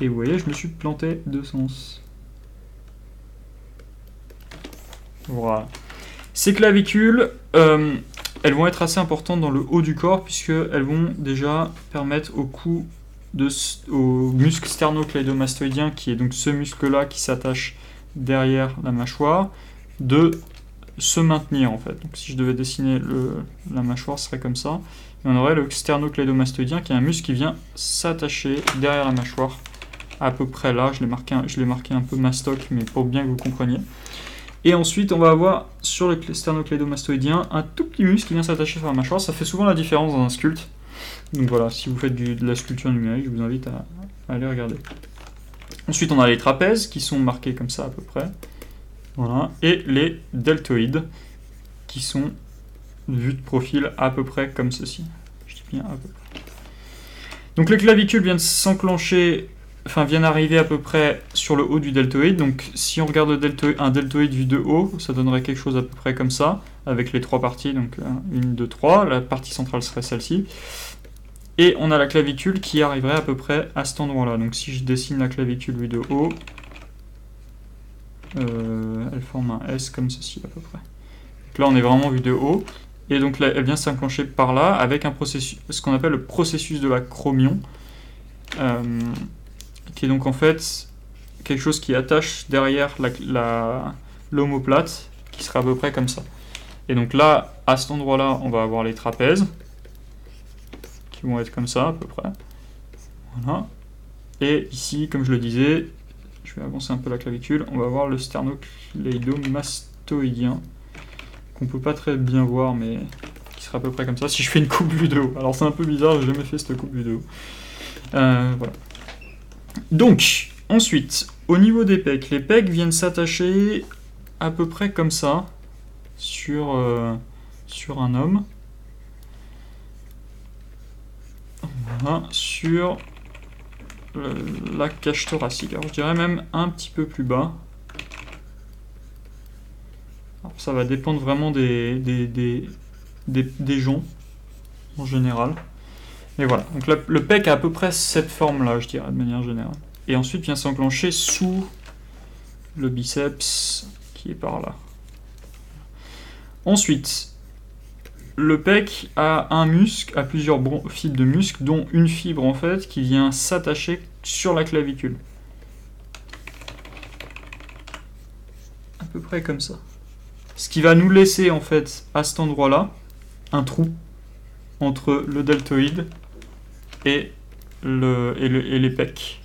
Et vous voyez, je me suis planté de sens. Voilà. Ces clavicules, elles vont être assez importantes dans le haut du corps, puisqu'elles vont déjà permettre au cou, au muscle sternocleidomastoïdien, qui est donc ce muscle-là qui s'attache derrière la mâchoire, de se maintenir en fait. Donc si je devais dessiner la mâchoire, ce serait comme ça. Et on aurait le sternocleidomastoïdien, qui est un muscle qui vient s'attacher derrière la mâchoire, à peu près là. Je l'ai marqué un peu mastoc, mais pour bien que vous compreniez. Et ensuite, on va avoir sur le sternocleidomastoïdien un tout petit muscle qui vient s'attacher sur la mâchoire. Ça fait souvent la différence dans un sculpte. Donc voilà, si vous faites de la sculpture numérique, je vous invite à aller regarder. Ensuite, on a les trapèzes qui sont marqués comme ça à peu près. Voilà. Et les deltoïdes qui sont vus de profil à peu près comme ceci. Je dis bien à peu près. Donc les clavicules viennent s'enclencher, enfin viennent arriver à peu près sur le haut du deltoïde. Donc si on regarde un deltoïde vu de haut, ça donnerait quelque chose à peu près comme ça, avec les trois parties, donc 1, 2, 3. La partie centrale serait celle-ci. Et on a la clavicule qui arriverait à peu près à cet endroit-là. Donc si je dessine la clavicule vue de haut, elle forme un S comme ceci à peu près. Donc là on est vraiment vu de haut. Et donc là, elle vient s'enclencher par là avec un processus, ce qu'on appelle le processus de l'acromion, qui est donc en fait quelque chose qui attache derrière l'omoplate, qui sera à peu près comme ça. Et donc là, à cet endroit-là, on va avoir les trapèzes, qui vont être comme ça à peu près. Voilà. Et ici, comme je le disais, je vais avancer un peu la clavicule, on va avoir le sternocleidomastoïdien, qu'on peut pas très bien voir, mais qui sera à peu près comme ça, si je fais une coupe vue de haut. Alors c'est un peu bizarre, j'ai jamais fait cette coupe vue de haut. Voilà. Donc, ensuite, au niveau des pecs, les pecs viennent s'attacher à peu près comme ça, sur un homme. Voilà, sur la cage thoracique. Alors je dirais même un petit peu plus bas. Alors, ça va dépendre vraiment des des joncs, en général. Et voilà, donc le pec a à peu près cette forme-là, je dirais, de manière générale. Et ensuite vient s'enclencher sous le biceps, qui est par là. Ensuite, le pec a un muscle, a plusieurs fibres de muscle, dont une fibre en fait qui vient s'attacher sur la clavicule. À peu près comme ça. Ce qui va nous laisser en fait à cet endroit-là un trou entre le deltoïde et les pecs.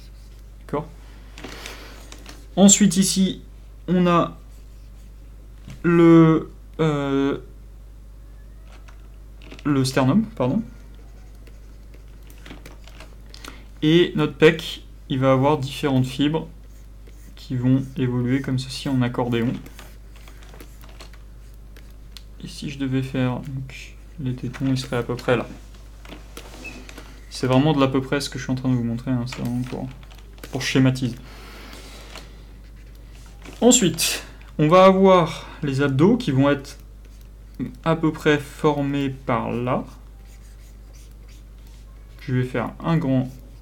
D'accord ? Ensuite ici, on a le sternum, pardon. Et notre pec, il va avoir différentes fibres qui vont évoluer comme ceci en accordéon. Et si je devais faire donc, les tétons, ils seraient à peu près là. C'est vraiment de l'à peu près ce que je suis en train de vous montrer, hein, c'est vraiment pour schématiser. Ensuite, on va avoir les abdos qui vont être à peu près formés par là. Je vais faire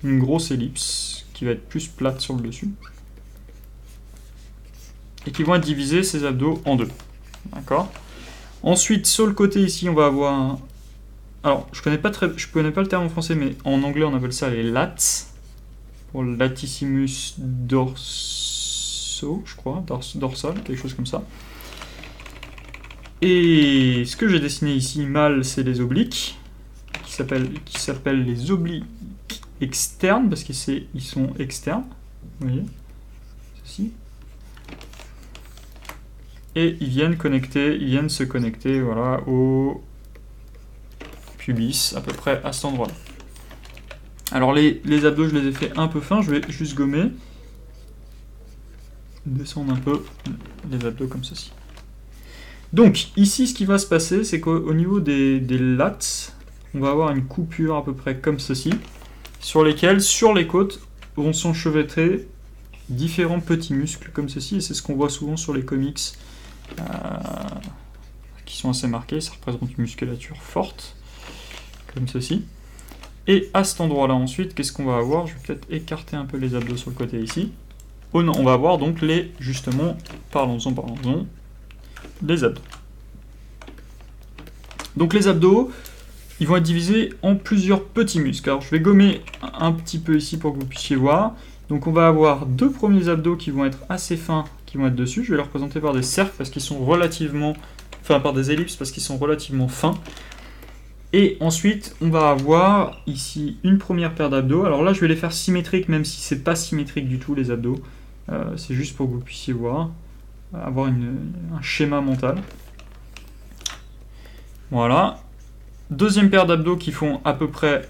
une grosse ellipse qui va être plus plate sur le dessus. Et qui vont être divisés, ces abdos, en deux. D'accord ? Ensuite, sur le côté ici, on va avoir... Alors, je connais pas le terme en français, mais en anglais, on appelle ça les lats. Pour le latissimus dorso, je crois, dorsal, quelque chose comme ça. Et ce que j'ai dessiné ici, mal, c'est les obliques, qui s'appellent les obliques externes, parce qu'ils sont externes. Vous voyez, ceci. Et ils viennent se connecter, voilà, au pubis, à peu près à cet endroit-là. Alors les abdos, je les ai fait un peu fins, je vais juste gommer. Descendre un peu les abdos comme ceci. Donc, ici, ce qui va se passer, c'est qu'au niveau des lats, on va avoir une coupure à peu près comme ceci, sur lesquelles, sur les côtes, vont s'enchevêtrer différents petits muscles comme ceci, et c'est ce qu'on voit souvent sur les comics, qui sont assez marqués, ça représente une musculature forte, comme ceci. Et à cet endroit-là, ensuite, qu'est-ce qu'on va avoir? Je vais peut-être écarter un peu les abdos sur le côté ici. Oh non, on va avoir donc justement, parlons-en, les abdos. Donc les abdos, ils vont être divisés en plusieurs petits muscles. Alors je vais gommer un petit peu ici pour que vous puissiez voir. Donc on va avoir deux premiers abdos qui vont être assez fins, qui vont être dessus. Je vais les représenter par des cercles parce qu'ils sont relativement... Enfin, par des ellipses parce qu'ils sont relativement fins. Et ensuite, on va avoir ici une première paire d'abdos. Alors là, je vais les faire symétriques, même si c'est pas symétrique du tout, les abdos. C'est juste pour que vous puissiez voir, avoir un schéma mental. Voilà. Deuxième paire d'abdos qui font à peu près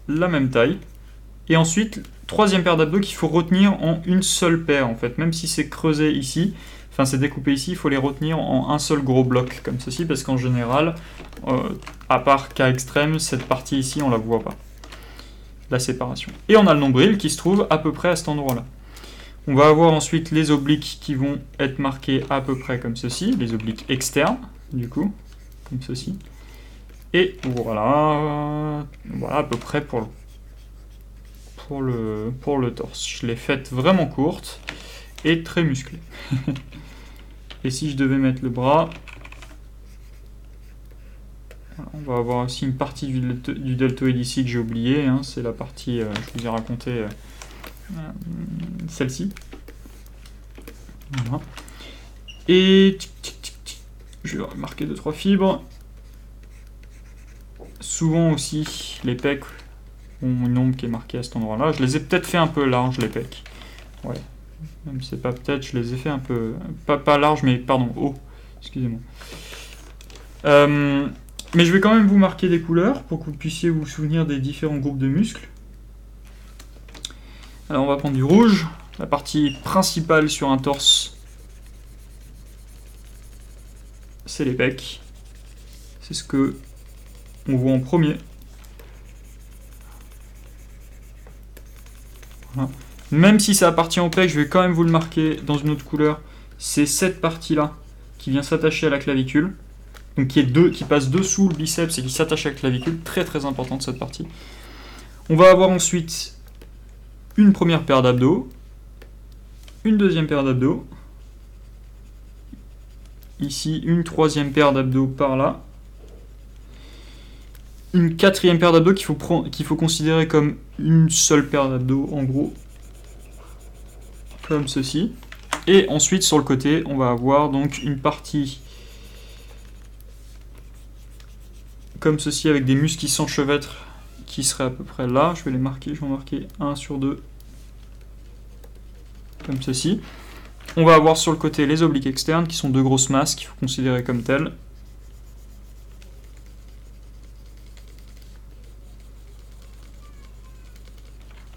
la même taille. Et ensuite, troisième paire d'abdos qu'il faut retenir en une seule paire, en fait. Même si c'est creusé ici, enfin c'est découpé ici, il faut les retenir en un seul gros bloc, comme ceci, parce qu'en général, à part cas extrême, cette partie ici, on la voit pas. La séparation. Et on a le nombril qui se trouve à peu près à cet endroit-là. On va avoir ensuite les obliques qui vont être marqués à peu près comme ceci, les obliques externes, du coup, comme ceci. Et voilà, voilà à peu près pour le torse. Je l'ai faite vraiment courte et très musclée. Et si je devais mettre le bras, on va avoir aussi une partie du deltoïde ici que j'ai oublié, hein, c'est la partie, je vous ai raconté, celle-ci. Voilà. Et je vais marquer 2-3 fibres. Souvent aussi, les pecs ont une ombre qui est marquée à cet endroit-là. Je les ai peut-être fait un peu larges, les pecs. Ouais. Même c'est pas peut-être, je les ai fait un peu... Pas larges, mais pardon, haut. Excusez-moi. Mais je vais quand même vous marquer des couleurs pour que vous puissiez vous souvenir des différents groupes de muscles. Alors on va prendre du rouge. La partie principale sur un torse, c'est les pecs. C'est ce que on voit en premier. Voilà. Même si ça appartient au pec, je vais quand même vous le marquer dans une autre couleur. C'est cette partie-là qui vient s'attacher à la clavicule. donc qui passe dessous le biceps et qui s'attache à la clavicule, très très importante cette partie. On va avoir ensuite une première paire d'abdos, une deuxième paire d'abdos, ici une troisième paire d'abdos par là, une quatrième paire d'abdos qu'il faut considérer comme une seule paire d'abdos en gros, comme ceci. Et ensuite sur le côté on va avoir donc une partie comme ceci avec des muscles qui s'enchevêtrent qui seraient à peu près là. Je vais les marquer, je vais en marquer 1 sur 2 comme ceci. On va avoir sur le côté les obliques externes qui sont deux grosses masses qu'il faut considérer comme telles.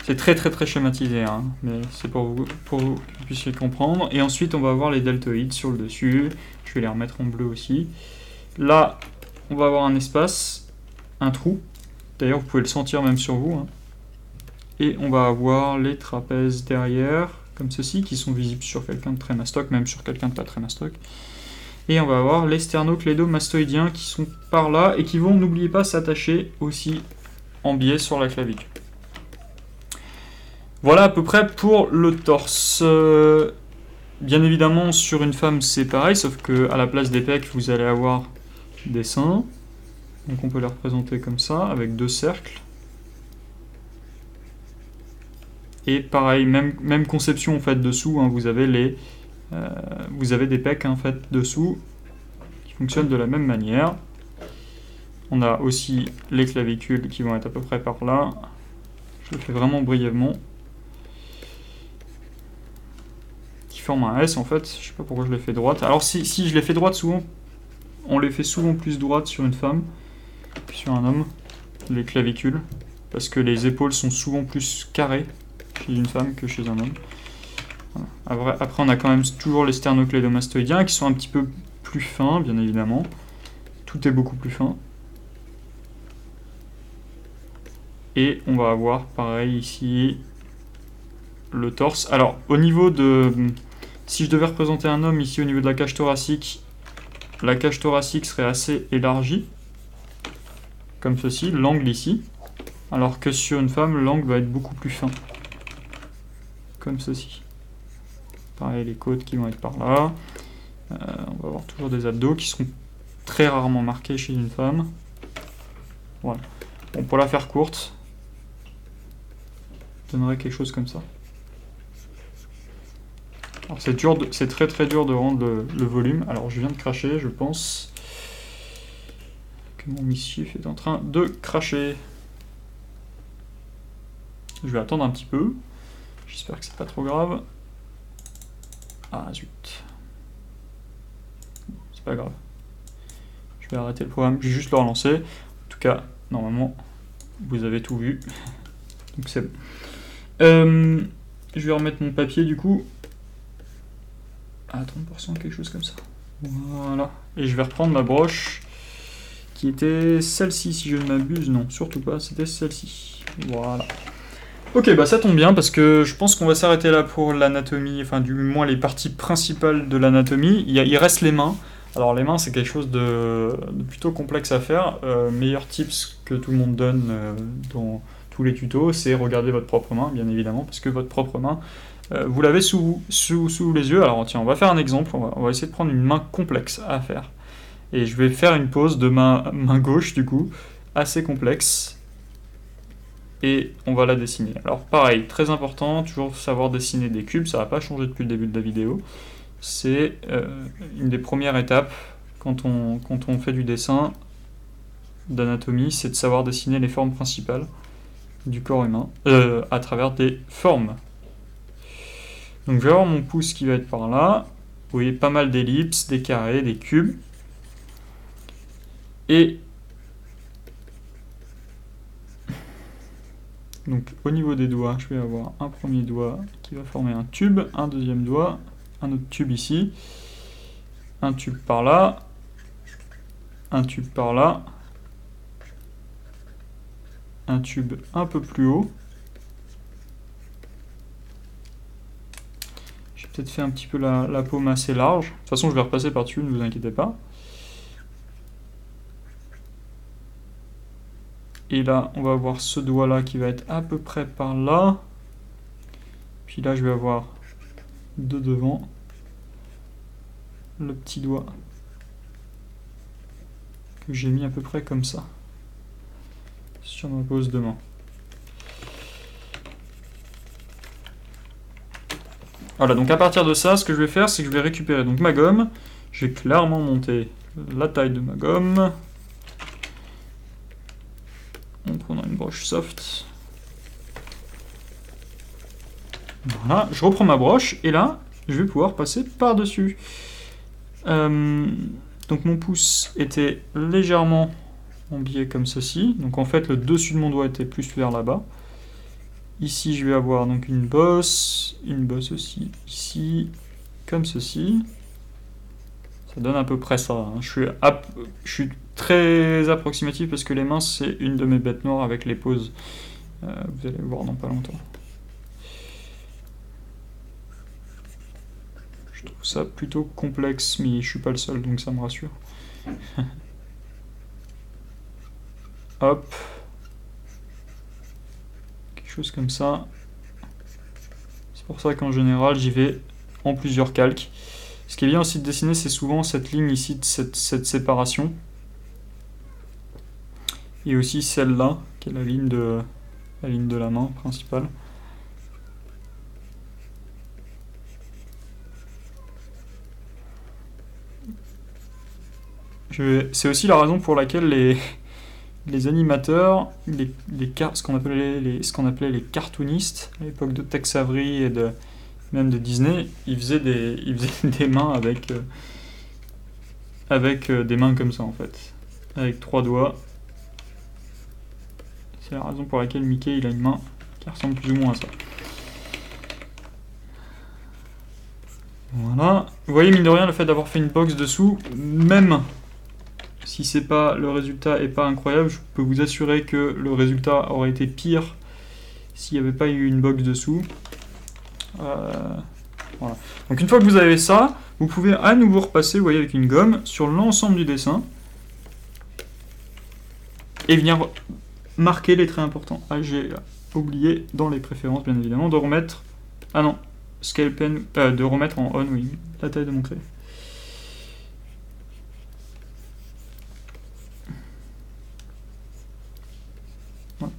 C'est très très très schématisé, hein, mais c'est pour vous que vous puissiez comprendre. Et ensuite on va avoir les deltoïdes sur le dessus. Je vais les remettre en bleu aussi. Là on va avoir un espace, un trou. D'ailleurs vous pouvez le sentir même sur vous. Hein. Et on va avoir les trapèzes derrière, comme ceci, qui sont visibles sur quelqu'un de très mastoc, même sur quelqu'un de pas très mastoc. Et on va avoir les sternoclédomastoïdiens qui sont par là et qui vont, n'oubliez pas, s'attacher aussi en biais sur la clavicule. Voilà à peu près pour le torse. Bien évidemment, sur une femme, c'est pareil, sauf qu'à la place des pecs, vous allez avoir des seins. Donc on peut les représenter comme ça, avec deux cercles. Et pareil, même conception en fait dessous, hein, vous avez des pecs en fait dessous qui fonctionnent de la même manière. On a aussi les clavicules qui vont être à peu près par là. Je le fais vraiment brièvement. Qui forment un S en fait, je sais pas pourquoi je les fais droite. Alors si je les fais droite souvent, on les fait souvent plus droite sur une femme que sur un homme, les clavicules, parce que les épaules sont souvent plus carrées chez une femme que chez un homme. Voilà. Après, on a quand même toujours les sternoclédomastoïdiens qui sont un petit peu plus fins, bien évidemment. Tout est beaucoup plus fin. Et on va avoir, pareil, ici, le torse. Alors, au niveau de... Si je devais représenter un homme, ici, au niveau de la cage thoracique serait assez élargie, comme ceci, l'angle ici. Alors que sur une femme, l'angle va être beaucoup plus fin. Comme ceci. Pareil, les côtes qui vont être par là. On va avoir toujours des abdos qui seront très rarement marqués chez une femme. Voilà. Bon, pour la faire courte, je donnerai quelque chose comme ça. Alors c'est très très dur de rendre le volume. Alors je viens de cracher, je pense que mon mischief est en train de cracher. Je vais attendre un petit peu. J'espère que c'est pas trop grave. Ah zut. C'est pas grave. Je vais arrêter le programme, je vais juste le relancer. En tout cas, normalement, vous avez tout vu. Donc c'est bon. Je vais remettre mon papier du coup. À 30%, quelque chose comme ça. Voilà. Et je vais reprendre ma broche qui était celle-ci, si je ne m'abuse. Non, surtout pas, c'était celle-ci. Voilà. Ok, bah ça tombe bien parce que je pense qu'on va s'arrêter là pour l'anatomie, enfin du moins les parties principales de l'anatomie. Il reste les mains. Alors les mains c'est quelque chose de plutôt complexe à faire. Meilleur tips que tout le monde donne dans tous les tutos, c'est regarder votre propre main, bien évidemment, parce que votre propre main, vous l'avez sous les yeux. Alors tiens, on va faire un exemple, on va essayer de prendre une main complexe à faire. Et je vais faire une pose de main gauche du coup, assez complexe. Et on va la dessiner. Alors pareil, très important, toujours savoir dessiner des cubes, ça va pas changer depuis le début de la vidéo. C'est une des premières étapes quand on fait du dessin d'anatomie, c'est de savoir dessiner les formes principales du corps humain à travers des formes. Donc je vais avoir mon pouce qui va être par là. Vous voyez pas mal d'ellipses, des carrés, des cubes. Et donc au niveau des doigts, je vais avoir un premier doigt qui va former un tube, un deuxième doigt, un autre tube ici, un tube par là, un tube par là, un tube un peu plus haut. J'ai peut-être fait un petit peu la paume assez large. De toute façon, je vais repasser par-dessus, ne vous inquiétez pas. Et là, on va avoir ce doigt-là qui va être à peu près par là. Puis là, je vais avoir de devant le petit doigt que j'ai mis à peu près comme ça sur ma pose de main. Voilà, donc à partir de ça, ce que je vais faire, c'est que je vais récupérer donc ma gomme. Je vais clairement monter la taille de ma gomme en prenant une broche soft. Voilà, je reprends ma broche et là, je vais pouvoir passer par-dessus. Donc mon pouce était légèrement en biais comme ceci. Donc en fait, le dessus de mon doigt était plus vers là-bas. Ici, je vais avoir donc une bosse aussi ici, comme ceci. Ça donne à peu près ça. Hein. Je suis très approximatif parce que les mains, c'est une de mes bêtes noires avec les poses. Vous allez voir dans pas longtemps. Je trouve ça plutôt complexe, mais je suis pas le seul, donc ça me rassure. Hop. Quelque chose comme ça. C'est pour ça qu'en général, j'y vais en plusieurs calques. Ce qui est bien aussi de dessiner, c'est souvent cette ligne ici, de cette séparation. Et aussi celle-là, qui est la ligne de la main principale. C'est aussi la raison pour laquelle les animateurs, ce qu'on appelait les cartoonistes, à l'époque de Tex Avery et même de Disney, ils faisaient des mains avec des mains comme ça en fait, avec 3 doigts. C'est la raison pour laquelle Mickey il a une main qui ressemble plus ou moins à ça. Voilà. Vous voyez, mine de rien, le fait d'avoir fait une box dessous, même si le résultat est pas incroyable, je peux vous assurer que le résultat aurait été pire s'il n'y avait pas eu une box dessous. Voilà. Donc une fois que vous avez ça, vous pouvez à nouveau repasser, vous voyez, avec une gomme sur l'ensemble du dessin et venir marquer les traits importants. Ah, j'ai oublié dans les préférences, bien évidemment, de remettre... Ah non, scale pen, de remettre en on, oui, la taille de mon crayon. Voilà.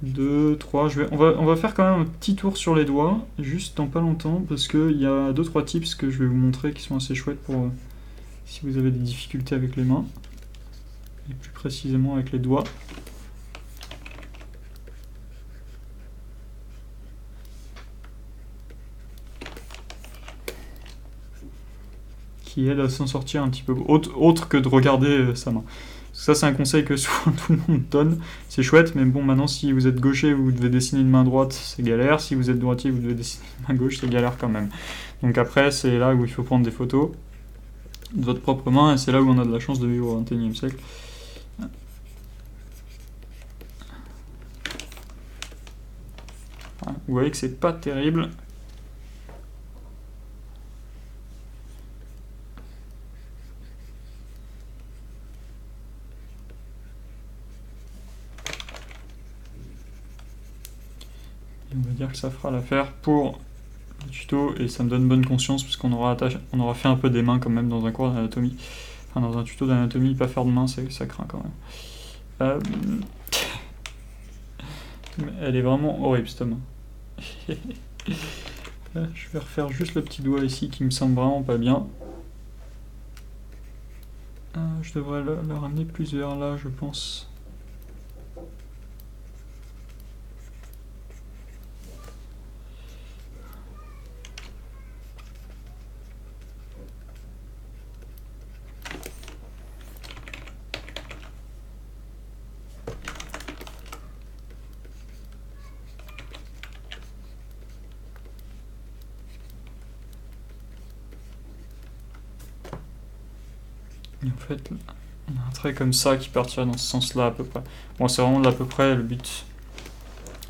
2, 3, on va faire quand même un petit tour sur les doigts, juste dans pas longtemps, parce qu'il y a 2-3 tips que je vais vous montrer qui sont assez chouettes pour si vous avez des difficultés avec les mains, et plus précisément avec les doigts. Qui aide à s'en sortir un petit peu, autre que de regarder sa main. Ça, c'est un conseil que souvent tout le monde donne. C'est chouette, mais bon, maintenant, si vous êtes gaucher, vous devez dessiner une main droite, c'est galère. Si vous êtes droitier, vous devez dessiner une main gauche, c'est galère quand même. Donc après, c'est là où il faut prendre des photos de votre propre main, et c'est là où on a de la chance de vivre au XXIe siècle. Voilà, vous voyez que c'est pas terrible. On va dire que ça fera l'affaire pour le tuto et ça me donne bonne conscience parce qu'on aura fait un peu des mains quand même dans un cours d'anatomie. Enfin, dans un tuto d'anatomie, pas faire de mains, ça craint quand même. Elle est vraiment horrible cette main. Je vais refaire juste le petit doigt ici qui me semble vraiment pas bien. Je devrais le ramener plus vers là, je pense. Et en fait, on a un trait comme ça qui partirait dans ce sens-là à peu près. Bon, c'est vraiment de l'à peu près, le but,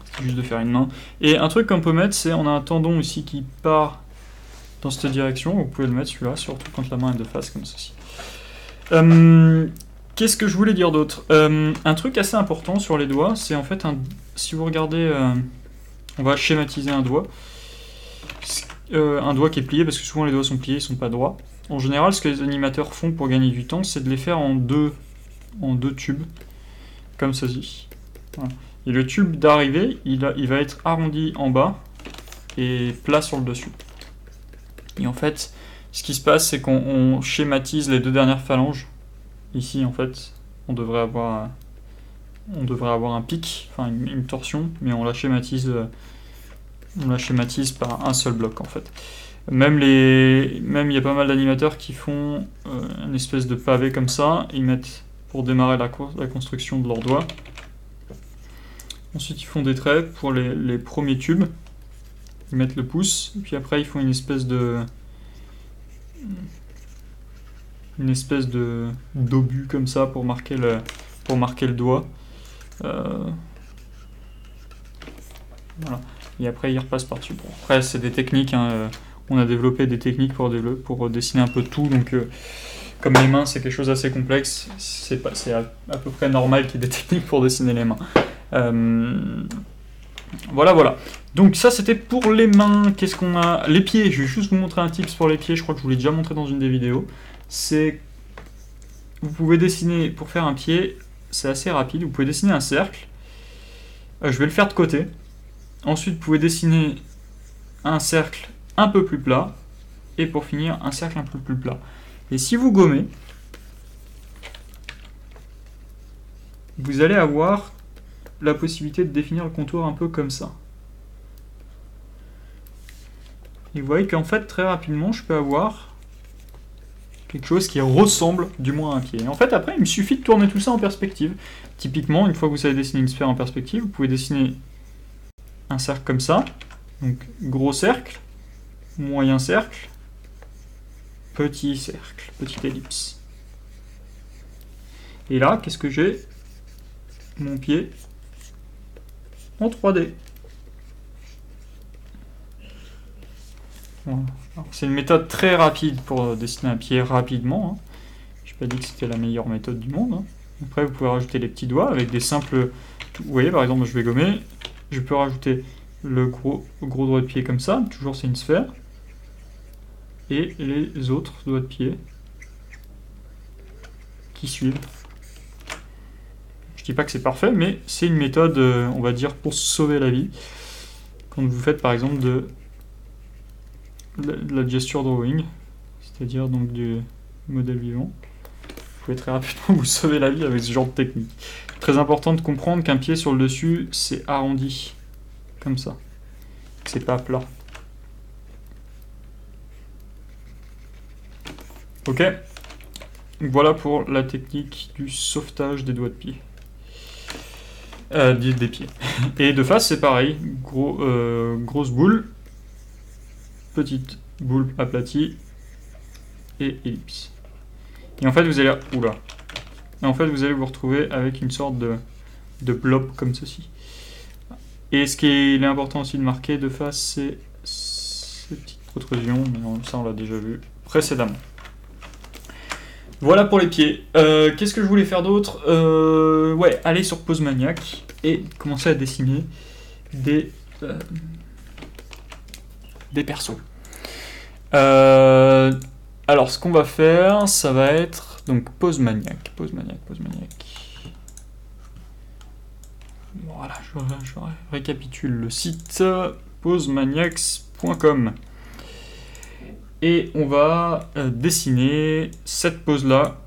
c'est juste de faire une main. Et un truc qu'on peut mettre, c'est on a un tendon ici qui part dans cette direction. Vous pouvez le mettre celui-là, surtout quand la main est de face comme ceci. Qu'est-ce que je voulais dire d'autre? Un truc assez important sur les doigts, c'est en fait si vous regardez, on va schématiser un doigt qui est plié, parce que souvent les doigts sont pliés, ils sont pas droits. En général, ce que les animateurs font pour gagner du temps, c'est de les faire en deux tubes, comme ceci. Voilà. Et le tube d'arrivée, il va être arrondi en bas et plat sur le dessus. Et en fait, ce qui se passe, c'est qu'on schématise les deux dernières phalanges. Ici, en fait, on devrait avoir un pic, enfin une torsion, mais on la schématise par un seul bloc, en fait. Même il y a pas mal d'animateurs qui font une espèce de pavé comme ça. Ils mettent, pour démarrer la construction de leurs doigts. Ensuite, ils font des traits pour les premiers tubes. Ils mettent le pouce, et puis après, ils font une espèce d'obus comme ça pour marquer le doigt. Voilà. Et après, ils repassent par-dessus. Bon, après, c'est des techniques. Hein, on a développé des techniques pour dessiner un peu tout. Donc, comme les mains, c'est quelque chose d'assez complexe. C'est à peu près normal qu'il y ait des techniques pour dessiner les mains. Voilà. Donc ça, c'était pour les mains. Qu'est-ce qu'on a? Les pieds. Je vais juste vous montrer un tips pour les pieds. Je crois que je vous l'ai déjà montré dans une des vidéos. Vous pouvez dessiner, pour faire un pied, c'est assez rapide. Vous pouvez dessiner un cercle. Je vais le faire de côté. Ensuite, vous pouvez dessiner un cercle un peu plus plat. Et pour finir, un cercle un peu plus plat. Et si vous gommez, vous allez avoir la possibilité de définir le contour un peu comme ça. Et vous voyez qu'en fait, très rapidement, je peux avoir quelque chose qui ressemble du moins à un pied. Et en fait, après, il me suffit de tourner tout ça en perspective. Typiquement, une fois que vous savez dessiner une sphère en perspective, vous pouvez dessiner un cercle comme ça. Donc, gros cercle, moyen cercle, petit cercle, petite ellipse. Et là, qu'est-ce que j'ai? Mon pied en 3D. Voilà. C'est une méthode très rapide pour dessiner un pied rapidement. Hein. Je n'ai pas dit que c'était la meilleure méthode du monde. Hein. Après, vous pouvez rajouter les petits doigts avec des simples... Vous voyez, par exemple, je vais gommer. Je peux rajouter le gros doigt de pied comme ça. Toujours, c'est une sphère. Et les autres doigts de pied qui suivent. Je dis pas que c'est parfait, mais c'est une méthode, on va dire, pour sauver la vie. Quand vous faites, par exemple, de la gesture drawing, c'est-à-dire donc du modèle vivant, vous pouvez très rapidement vous sauver la vie avec ce genre de technique. Très important de comprendre qu'un pied sur le dessus, c'est arrondi, comme ça. C'est pas plat. Ok. Voilà pour la technique du sauvetage des doigts de pied. Des pieds. Et de face, c'est pareil. Grosse boule, petite boule aplatie et ellipse. Et en fait, vous allez... Oula. Et en fait, vous allez vous retrouver avec une sorte de blob comme ceci. Et ce qui est important aussi de marquer de face, c'est ces petites protrusions, mais ça on l'a déjà vu précédemment. Voilà pour les pieds. Qu'est-ce que je voulais faire d'autre? Ouais, aller sur Pose Maniac et commencer à dessiner des persos. Alors, ce qu'on va faire, ça va être donc Pose Maniac. Voilà, je récapitule le site posemaniacs.com. Et on va dessiner cette pose-là,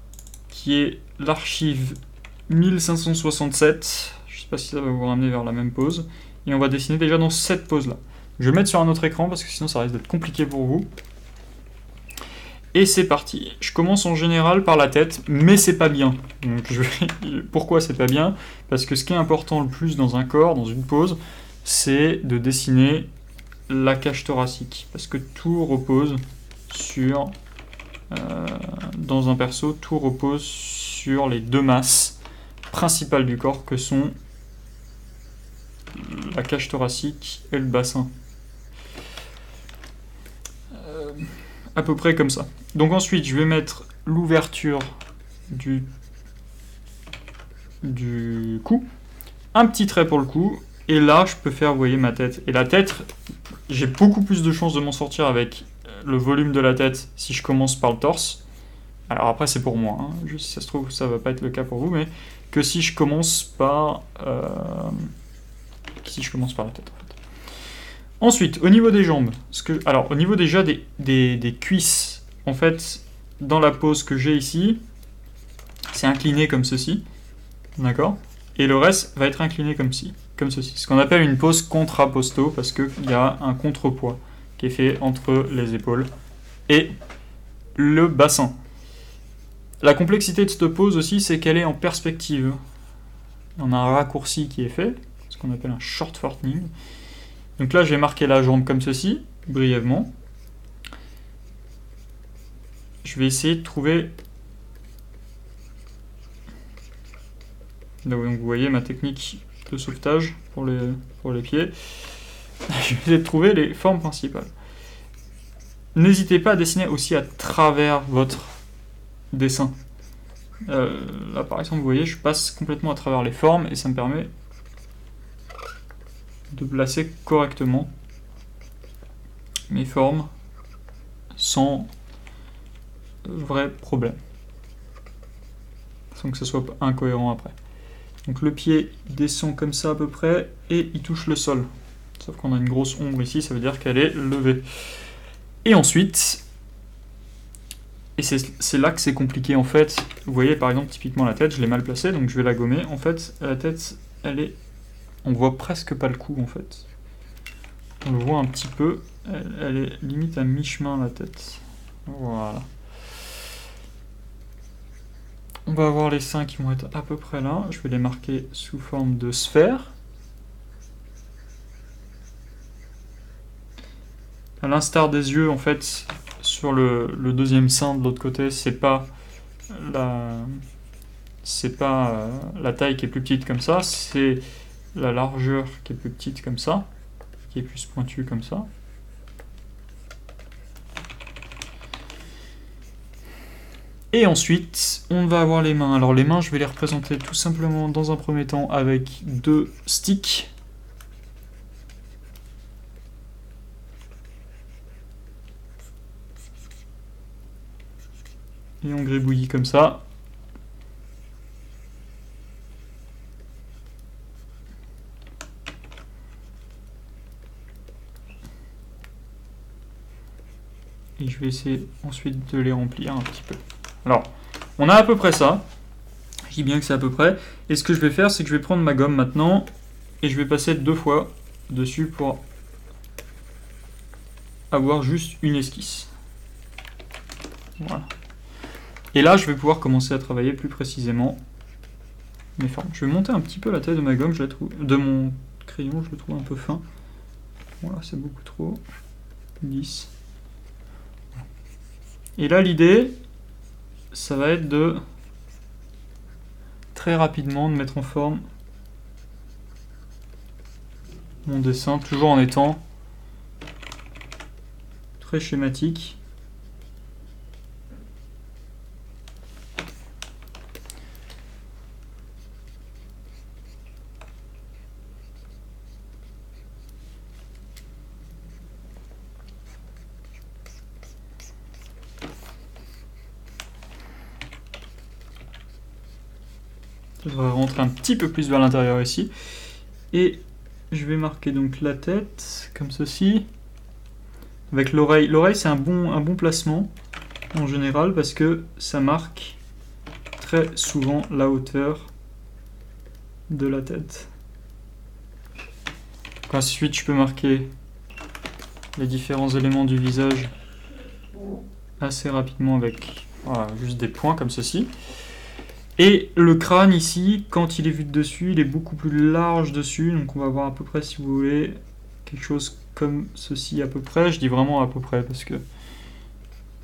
qui est l'archive 1567. Je ne sais pas si ça va vous ramener vers la même pose. Et on va dessiner déjà dans cette pose-là. Je vais le mettre sur un autre écran, parce que sinon ça risque d'être compliqué pour vous. Et c'est parti. Je commence en général par la tête, mais c'est pas bien. Donc pourquoi c'est pas bien? Parce que ce qui est important le plus dans un corps, dans une pose, c'est de dessiner la cage thoracique. Parce que tout repose sur... dans un perso, tout repose sur les deux masses principales du corps que sont la cage thoracique et le bassin. À peu près comme ça. Donc ensuite, je vais mettre l'ouverture du du cou, un petit trait pour le cou, et là je peux faire, vous voyez, ma tête. Et la tête, j'ai beaucoup plus de chances de m'en sortir avec le volume de la tête si je commence par le torse. Alors après c'est pour moi, hein. Si ça se trouve ça va pas être le cas pour vous, mais que si je commence par la tête. En fait. Ensuite, au niveau des jambes, alors au niveau déjà des cuisses, en fait, dans la pose que j'ai ici, c'est incliné comme ceci, d'accord? Et le reste va être incliné comme ceci. Ce qu'on appelle une pose contrapposto, parce qu'il y a un contrepoids qui est fait entre les épaules et le bassin. La complexité de cette pose aussi, c'est qu'elle est en perspective. On a un raccourci qui est fait, ce qu'on appelle un short shortening. Donc là, je vais marquer la jambe comme ceci, brièvement. Je vais essayer de trouver... Donc vous voyez ma technique de sauvetage pour les pieds. Je vais essayer de trouver les formes principales. N'hésitez pas à dessiner aussi à travers votre dessin. Là par exemple vous voyez je passe complètement à travers les formes et ça me permet de placer correctement mes formes sans vrai problème, sans que ce soit incohérent après. Donc le pied descend comme ça à peu près et il touche le sol, sauf qu'on a une grosse ombre ici, ça veut dire qu'elle est levée. Et ensuite, et c'est là que c'est compliqué en fait. Vous voyez par exemple typiquement la tête, je l'ai mal placée donc je vais la gommer. En fait la tête on voit presque pas le cou en fait. On le voit un petit peu, elle est limite à mi-chemin la tête. Voilà. On va avoir les seins qui vont être à peu près là. Je vais les marquer sous forme de sphère. À l'instar des yeux en fait. Sur le deuxième sein de l'autre côté, c'est pas la taille qui est plus petite comme ça, c'est la largeur qui est plus petite comme ça, qui est plus pointue comme ça. Et ensuite, on va avoir les mains. Alors les mains, je vais les représenter tout simplement dans un premier temps avec 2 sticks. Et on gribouille comme ça. Et je vais essayer ensuite de les remplir un petit peu. Alors, on a à peu près ça. Je dis bien que c'est à peu près. Et ce que je vais faire, c'est que je vais prendre ma gomme maintenant. Et je vais passer 2 fois dessus pour avoir juste une esquisse. Voilà. Et là, je vais pouvoir commencer à travailler plus précisément mes formes. Je vais monter un petit peu la taille de ma gomme, je la trouve, de mon crayon, je le trouve un peu fin. Voilà, c'est beaucoup trop. 10. Et là, l'idée, ça va être de très rapidement de mettre en forme mon dessin, toujours en étant très schématique. Je devrais rentrer un petit peu plus vers l'intérieur ici. Et je vais marquer donc la tête, comme ceci. Avec l'oreille. L'oreille, c'est un bon placement, en général, parce que ça marque très souvent la hauteur de la tête. Ensuite, je peux marquer les différents éléments du visage assez rapidement avec voilà, juste des points comme ceci. Et le crâne ici, quand il est vu de dessus, il est beaucoup plus large dessus. Donc on va voir à peu près, si vous voulez, quelque chose comme ceci à peu près. Je dis vraiment à peu près parce que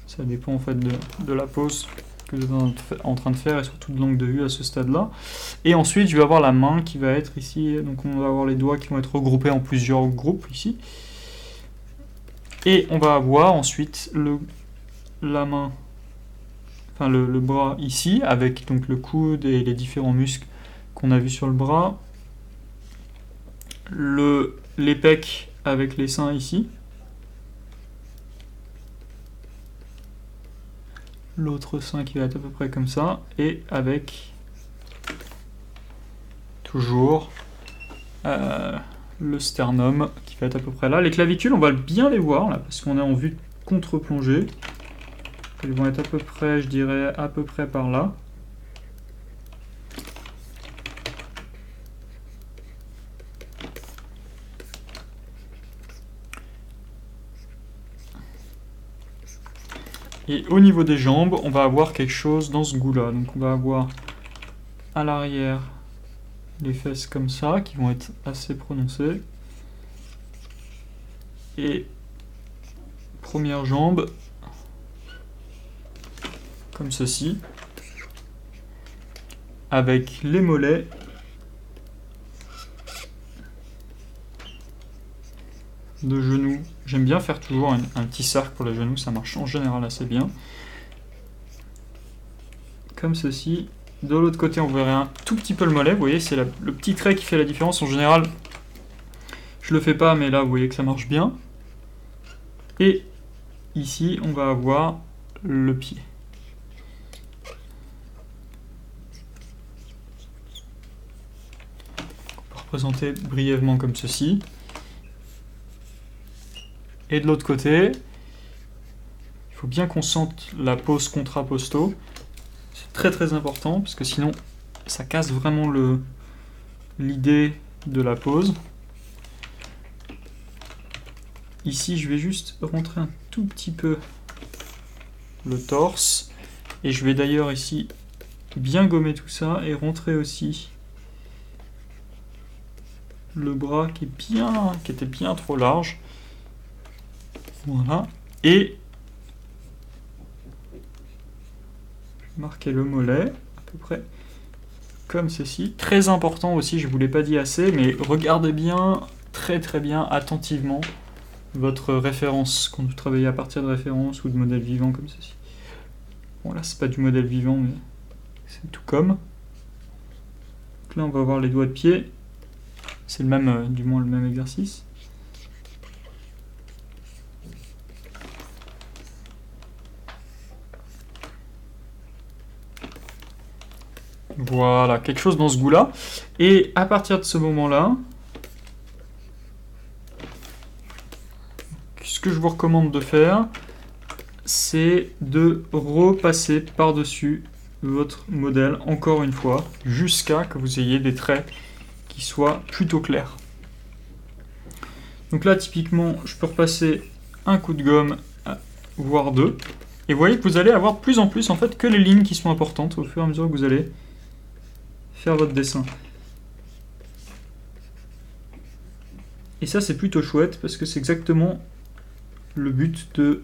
ça dépend en fait de la pose que vous êtes en train de faire et surtout de l'angle de vue à ce stade-là. Et ensuite, je vais avoir la main qui va être ici. Donc on va avoir les doigts qui vont être regroupés en plusieurs groupes ici. Et on va avoir ensuite la main... Enfin le bras ici, avec donc le coude et les différents muscles qu'on a vu sur le bras, les pecs avec les seins ici, l'autre sein qui va être à peu près comme ça, et avec toujours le sternum qui va être à peu près là. Les clavicules, on va bien les voir là, parce qu'on est en vue de contre-plongée. Elles vont être à peu près, je dirais, à peu près par là. Et au niveau des jambes, on va avoir quelque chose dans ce goût-là. Donc on va avoir à l'arrière les fesses comme ça, qui vont être assez prononcées. Et première jambe, comme ceci, avec les mollets de genoux. J'aime bien faire toujours un petit cercle pour les genoux, ça marche en général assez bien. Comme ceci. De l'autre côté, on verrait un tout petit peu le mollet. Vous voyez, c'est le petit trait qui fait la différence. En général, je le fais pas, mais là, vous voyez que ça marche bien. Et ici, on va avoir le pied. On peut représenter brièvement comme ceci. Et de l'autre côté, il faut bien qu'on sente la pose contrapposto. C'est très très important, parce que sinon, ça casse vraiment l'idée de la pose. Ici, je vais juste rentrer un tout petit peu le torse. Et je vais d'ailleurs ici bien gommer tout ça et rentrer aussi le bras qui était bien trop large. Voilà. Et marquer le mollet, à peu près comme ceci. Très important aussi, je ne vous l'ai pas dit assez, mais regardez bien, très très bien, attentivement, votre référence, quand vous travaillez à partir de référence ou de modèles vivants comme ceci. Bon là c'est pas du modèle vivant, mais c'est tout comme. Donc là on va voir les doigts de pied, c'est le même, du moins le même exercice. Voilà, quelque chose dans ce goût-là. Et à partir de ce moment-là, ce que je vous recommande de faire, c'est de repasser par-dessus votre modèle encore une fois, jusqu'à que vous ayez des traits qui soient plutôt clairs. Donc là, typiquement, je peux repasser un coup de gomme, voire deux. Et vous voyez que vous allez avoir de plus en plus en fait que les lignes qui sont importantes au fur et à mesure que vous allez faire votre dessin. Et ça c'est plutôt chouette parce que c'est exactement le but de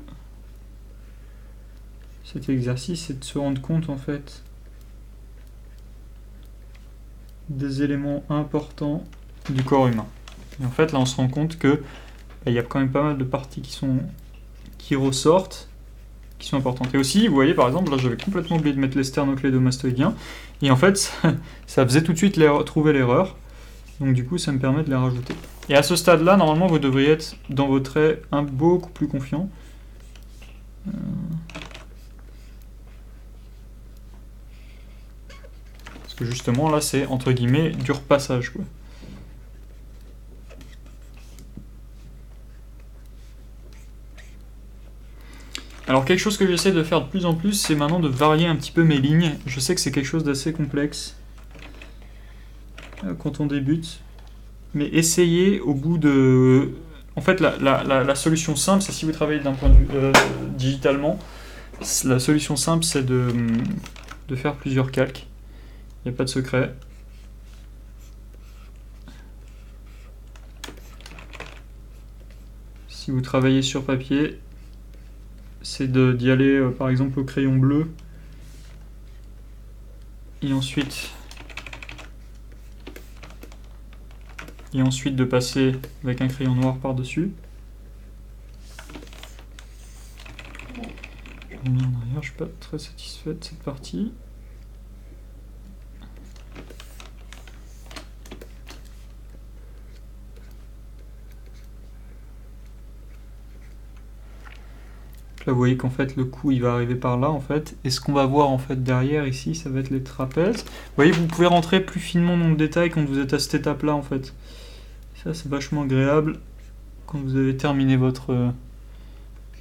cet exercice, c'est de se rendre compte en fait des éléments importants du corps humain. Et en fait là on se rend compte que il y a quand même pas mal de parties qui ressortent, qui sont importantes. Et aussi, vous voyez par exemple, là j'avais complètement oublié de mettre les sternoclédomastoïdiens, et en fait ça faisait tout de suite trouver l'erreur, donc du coup ça me permet de les rajouter. Et à ce stade-là, normalement vous devriez être dans vos traits beaucoup plus confiant. Parce que justement là c'est entre guillemets du repassage, quoi. Alors quelque chose que j'essaie de faire de plus en plus, c'est maintenant de varier un petit peu mes lignes. Je sais que c'est quelque chose d'assez complexe quand on débute, mais essayez au bout de... En fait, la solution simple, c'est si vous travaillez d'un point de vue digitalement, la solution simple, c'est de faire plusieurs calques. Il n'y a pas de secret. Si vous travaillez sur papier, c'est d'y aller par exemple au crayon bleu et ensuite de passer avec un crayon noir par dessus. Je reviens en arrière, je suis pas très satisfait de cette partie. là vous voyez qu'en fait le cou il va arriver par là en fait, et ce qu'on va voir en fait derrière ici, ça va être les trapèzes. Vous voyez, vous pouvez rentrer plus finement dans le détail quand vous êtes à cette étape là en fait. Ça c'est vachement agréable quand vous avez terminé votre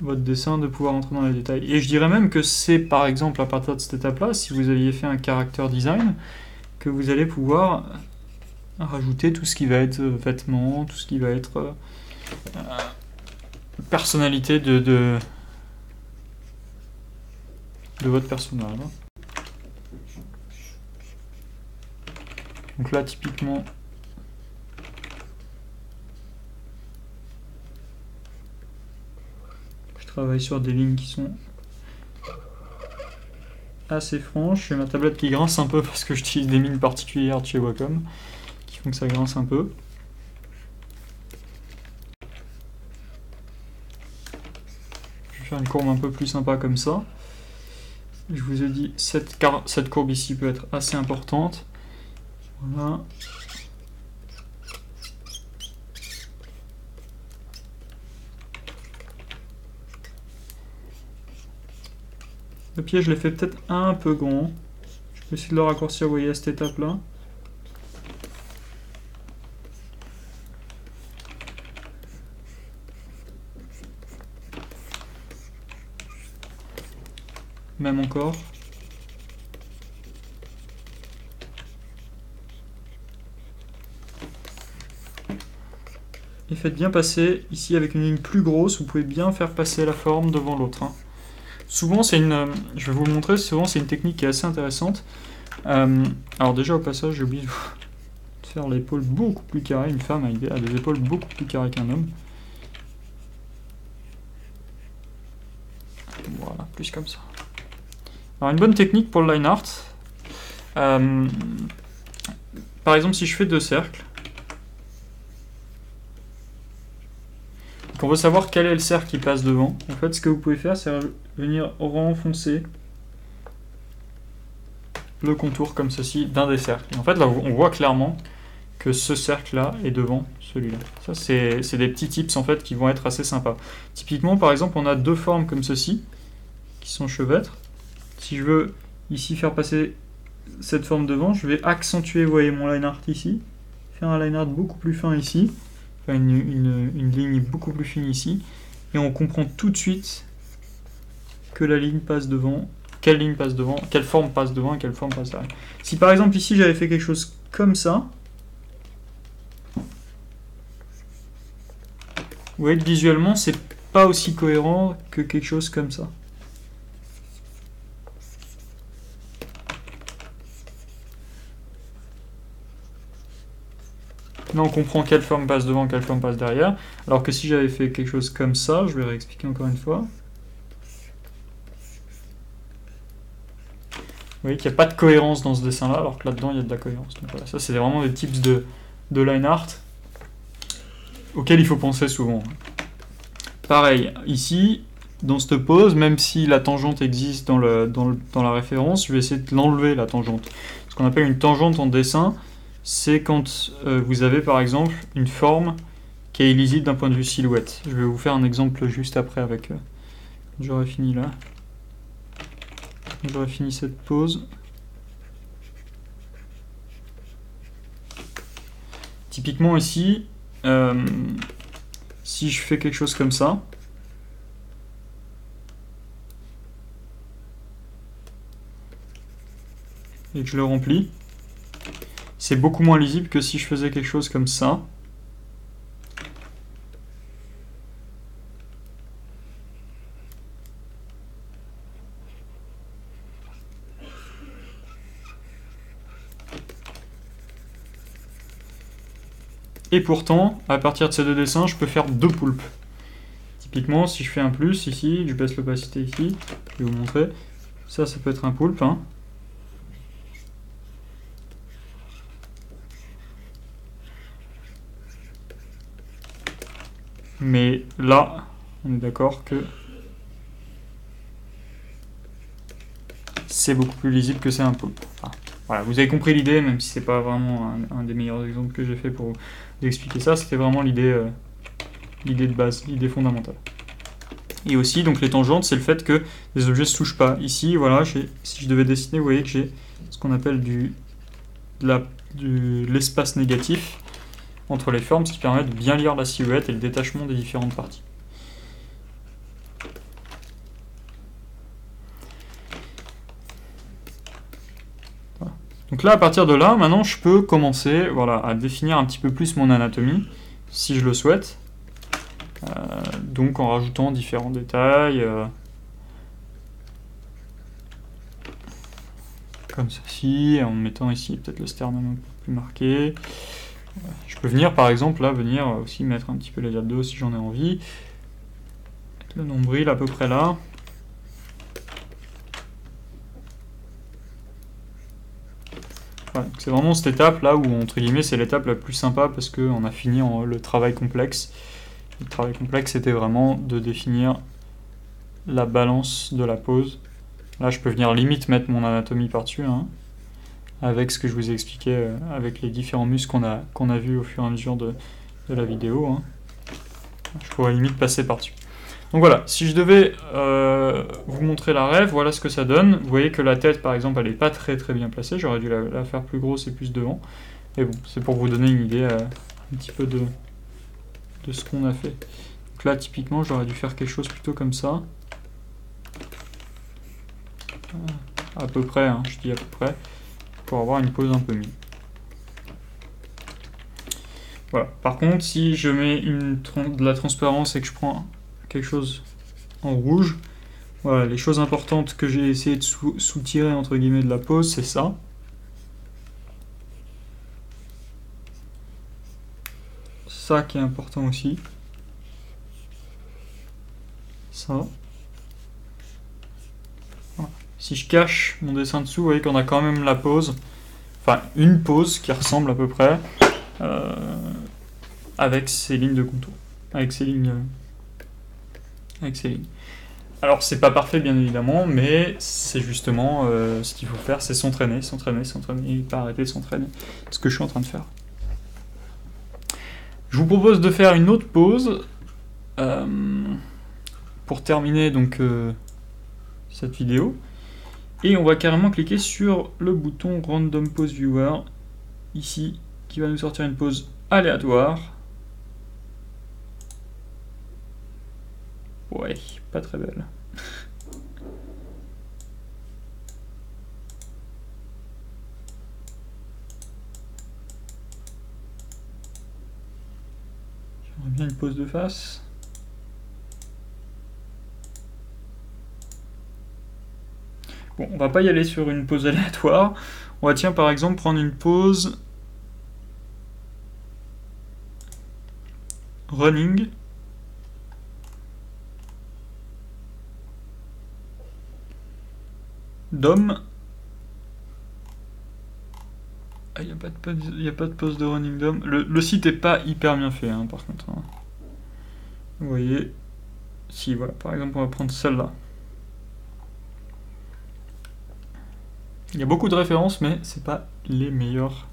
dessin, de pouvoir entrer dans les détails. Et je dirais même que c'est par exemple à partir de cette étape là, si vous aviez fait un character design, que vous allez pouvoir rajouter tout ce qui va être vêtements, tout ce qui va être personnalité de votre personnage. Donc là typiquement je travaille sur des lignes qui sont assez franches. J'ai ma tablette qui grince un peu parce que j'utilise des mines particulières de chez Wacom qui font que ça grince un peu. Je vais faire une courbe un peu plus sympa comme ça. Je vous ai dit, cette courbe ici peut être assez importante. Voilà. Le pied, je l'ai fait peut-être un peu grand. Je peux essayer de le raccourcir, vous voyez, à cette étape-là. Même encore. Et faites bien passer, ici avec une ligne plus grosse, vous pouvez bien faire passer la forme devant l'autre. Hein. Souvent, c'est une... je vais vous le montrer, souvent c'est une technique qui est assez intéressante. Alors déjà au passage, j'ai oublié de faire l'épaule beaucoup plus carrée. Une femme a des épaules beaucoup plus carrées qu'un homme. Voilà, plus comme ça. Alors une bonne technique pour le line art. Par exemple, si je fais 2 cercles, on veut savoir quel est le cercle qui passe devant. En fait, ce que vous pouvez faire, c'est venir renfoncer le contour comme ceci d'un des cercles. Et en fait, là, on voit clairement que ce cercle-là est devant celui-là. Ça, c'est des petits tips en fait qui vont être assez sympas. Typiquement, par exemple, on a 2 formes comme ceci qui sont chevêtres. Si je veux ici faire passer cette forme devant, je vais accentuer, vous voyez, mon line art ici, faire un line art beaucoup plus fin ici, faire une ligne beaucoup plus fine ici, et on comprend tout de suite que la ligne passe devant, quelle ligne passe devant, quelle forme passe devant et quelle forme passe derrière. Si par exemple ici j'avais fait quelque chose comme ça, vous voyez que visuellement c'est pas aussi cohérent que quelque chose comme ça. Là, on comprend quelle forme passe devant, quelle forme passe derrière. Alors que si j'avais fait quelque chose comme ça, je vais réexpliquer encore une fois. Vous voyez qu'il n'y a pas de cohérence dans ce dessin-là, alors que là-dedans, il y a de la cohérence. Donc voilà, ça, c'est vraiment des tips de line art auxquels il faut penser souvent. Pareil, ici, dans cette pose, même si la tangente existe dans la référence, je vais essayer de l'enlever, la tangente. Ce qu'on appelle une tangente en dessin, c'est quand vous avez par exemple une forme qui est illisible d'un point de vue silhouette. Je vais vous faire un exemple juste après avec... j'aurais fini là. J'aurais fini cette pose. Typiquement ici, si je fais quelque chose comme ça, et que je le remplis, c'est beaucoup moins lisible que si je faisais quelque chose comme ça. Et pourtant, à partir de ces 2 dessins, je peux faire 2 poulpes. Typiquement, si je fais un plus ici, je baisse l'opacité ici, je vais vous montrer. Ça peut être un poulpe. Hein. Mais là, on est d'accord que c'est beaucoup plus lisible que c'est un poulpe. Enfin, voilà, vous avez compris l'idée, même si c'est pas vraiment un des meilleurs exemples que j'ai fait pour vous expliquer ça, c'était vraiment l'idée de base, l'idée fondamentale. Et aussi, donc les tangentes, c'est le fait que les objets ne se touchent pas. Ici, voilà, si je devais dessiner, vous voyez que j'ai ce qu'on appelle de l'espace négatif entre les formes, ce qui permet de bien lire la silhouette et le détachement des différentes parties. Voilà. Donc là, à partir de là, maintenant, je peux commencer, voilà, à définir un petit peu plus mon anatomie, si je le souhaite. Donc en rajoutant différents détails, comme ceci, en mettant ici peut-être le sternum un peu plus marqué. Je peux venir par exemple là, venir aussi mettre un petit peu les diados si j'en ai envie. Le nombril à peu près là. Voilà, c'est vraiment cette étape là où entre guillemets c'est l'étape la plus sympa parce qu'on a fini le travail complexe. Le travail complexe c'était vraiment de définir la balance de la pose. Là je peux venir limite mettre mon anatomie par-dessus, hein, avec ce que je vous ai expliqué, avec les différents muscles qu'on a vus au fur et à mesure de la vidéo. Hein. Je pourrais limite passer par-dessus. Donc voilà, si je devais vous montrer la rêve, voilà ce que ça donne. Vous voyez que la tête, par exemple, elle n'est pas très bien placée. J'aurais dû la faire plus grosse et plus devant. Mais bon, c'est pour vous donner une idée un petit peu de ce qu'on a fait. Donc là, typiquement, j'aurais dû faire quelque chose plutôt comme ça. À peu près, hein, je dis à peu près, pour avoir une pose un peu mieux. Voilà. Par contre, si je mets de la transparence et que je prends quelque chose en rouge, voilà, les choses importantes que j'ai essayé de soutirer entre guillemets de la pose, c'est ça. Ça qui est important aussi. Ça. Voilà. Si je cache mon dessin dessous, vous voyez qu'on a quand même la pose, enfin une pose qui ressemble à peu près avec ces lignes de contour, avec ces lignes. Alors c'est pas parfait bien évidemment, mais c'est justement ce qu'il faut faire, c'est s'entraîner, et pas arrêter de s'entraîner. C'est ce que je suis en train de faire. Je vous propose de faire une autre pause pour terminer donc cette vidéo. Et on va carrément cliquer sur le bouton Random Pose Viewer, ici, qui va nous sortir une pose aléatoire. Ouais, pas très belle. J'aimerais bien une pose de face. Bon, on va pas y aller sur une pose aléatoire. On va tiens par exemple prendre une pose running. D'homme. Ah, il n'y a pas de pose de running d'homme. Le site est pas hyper bien fait, hein, par contre. Hein. Vous voyez. Si, voilà, par exemple, on va prendre celle-là. Il y a beaucoup de références, mais c'est pas les meilleures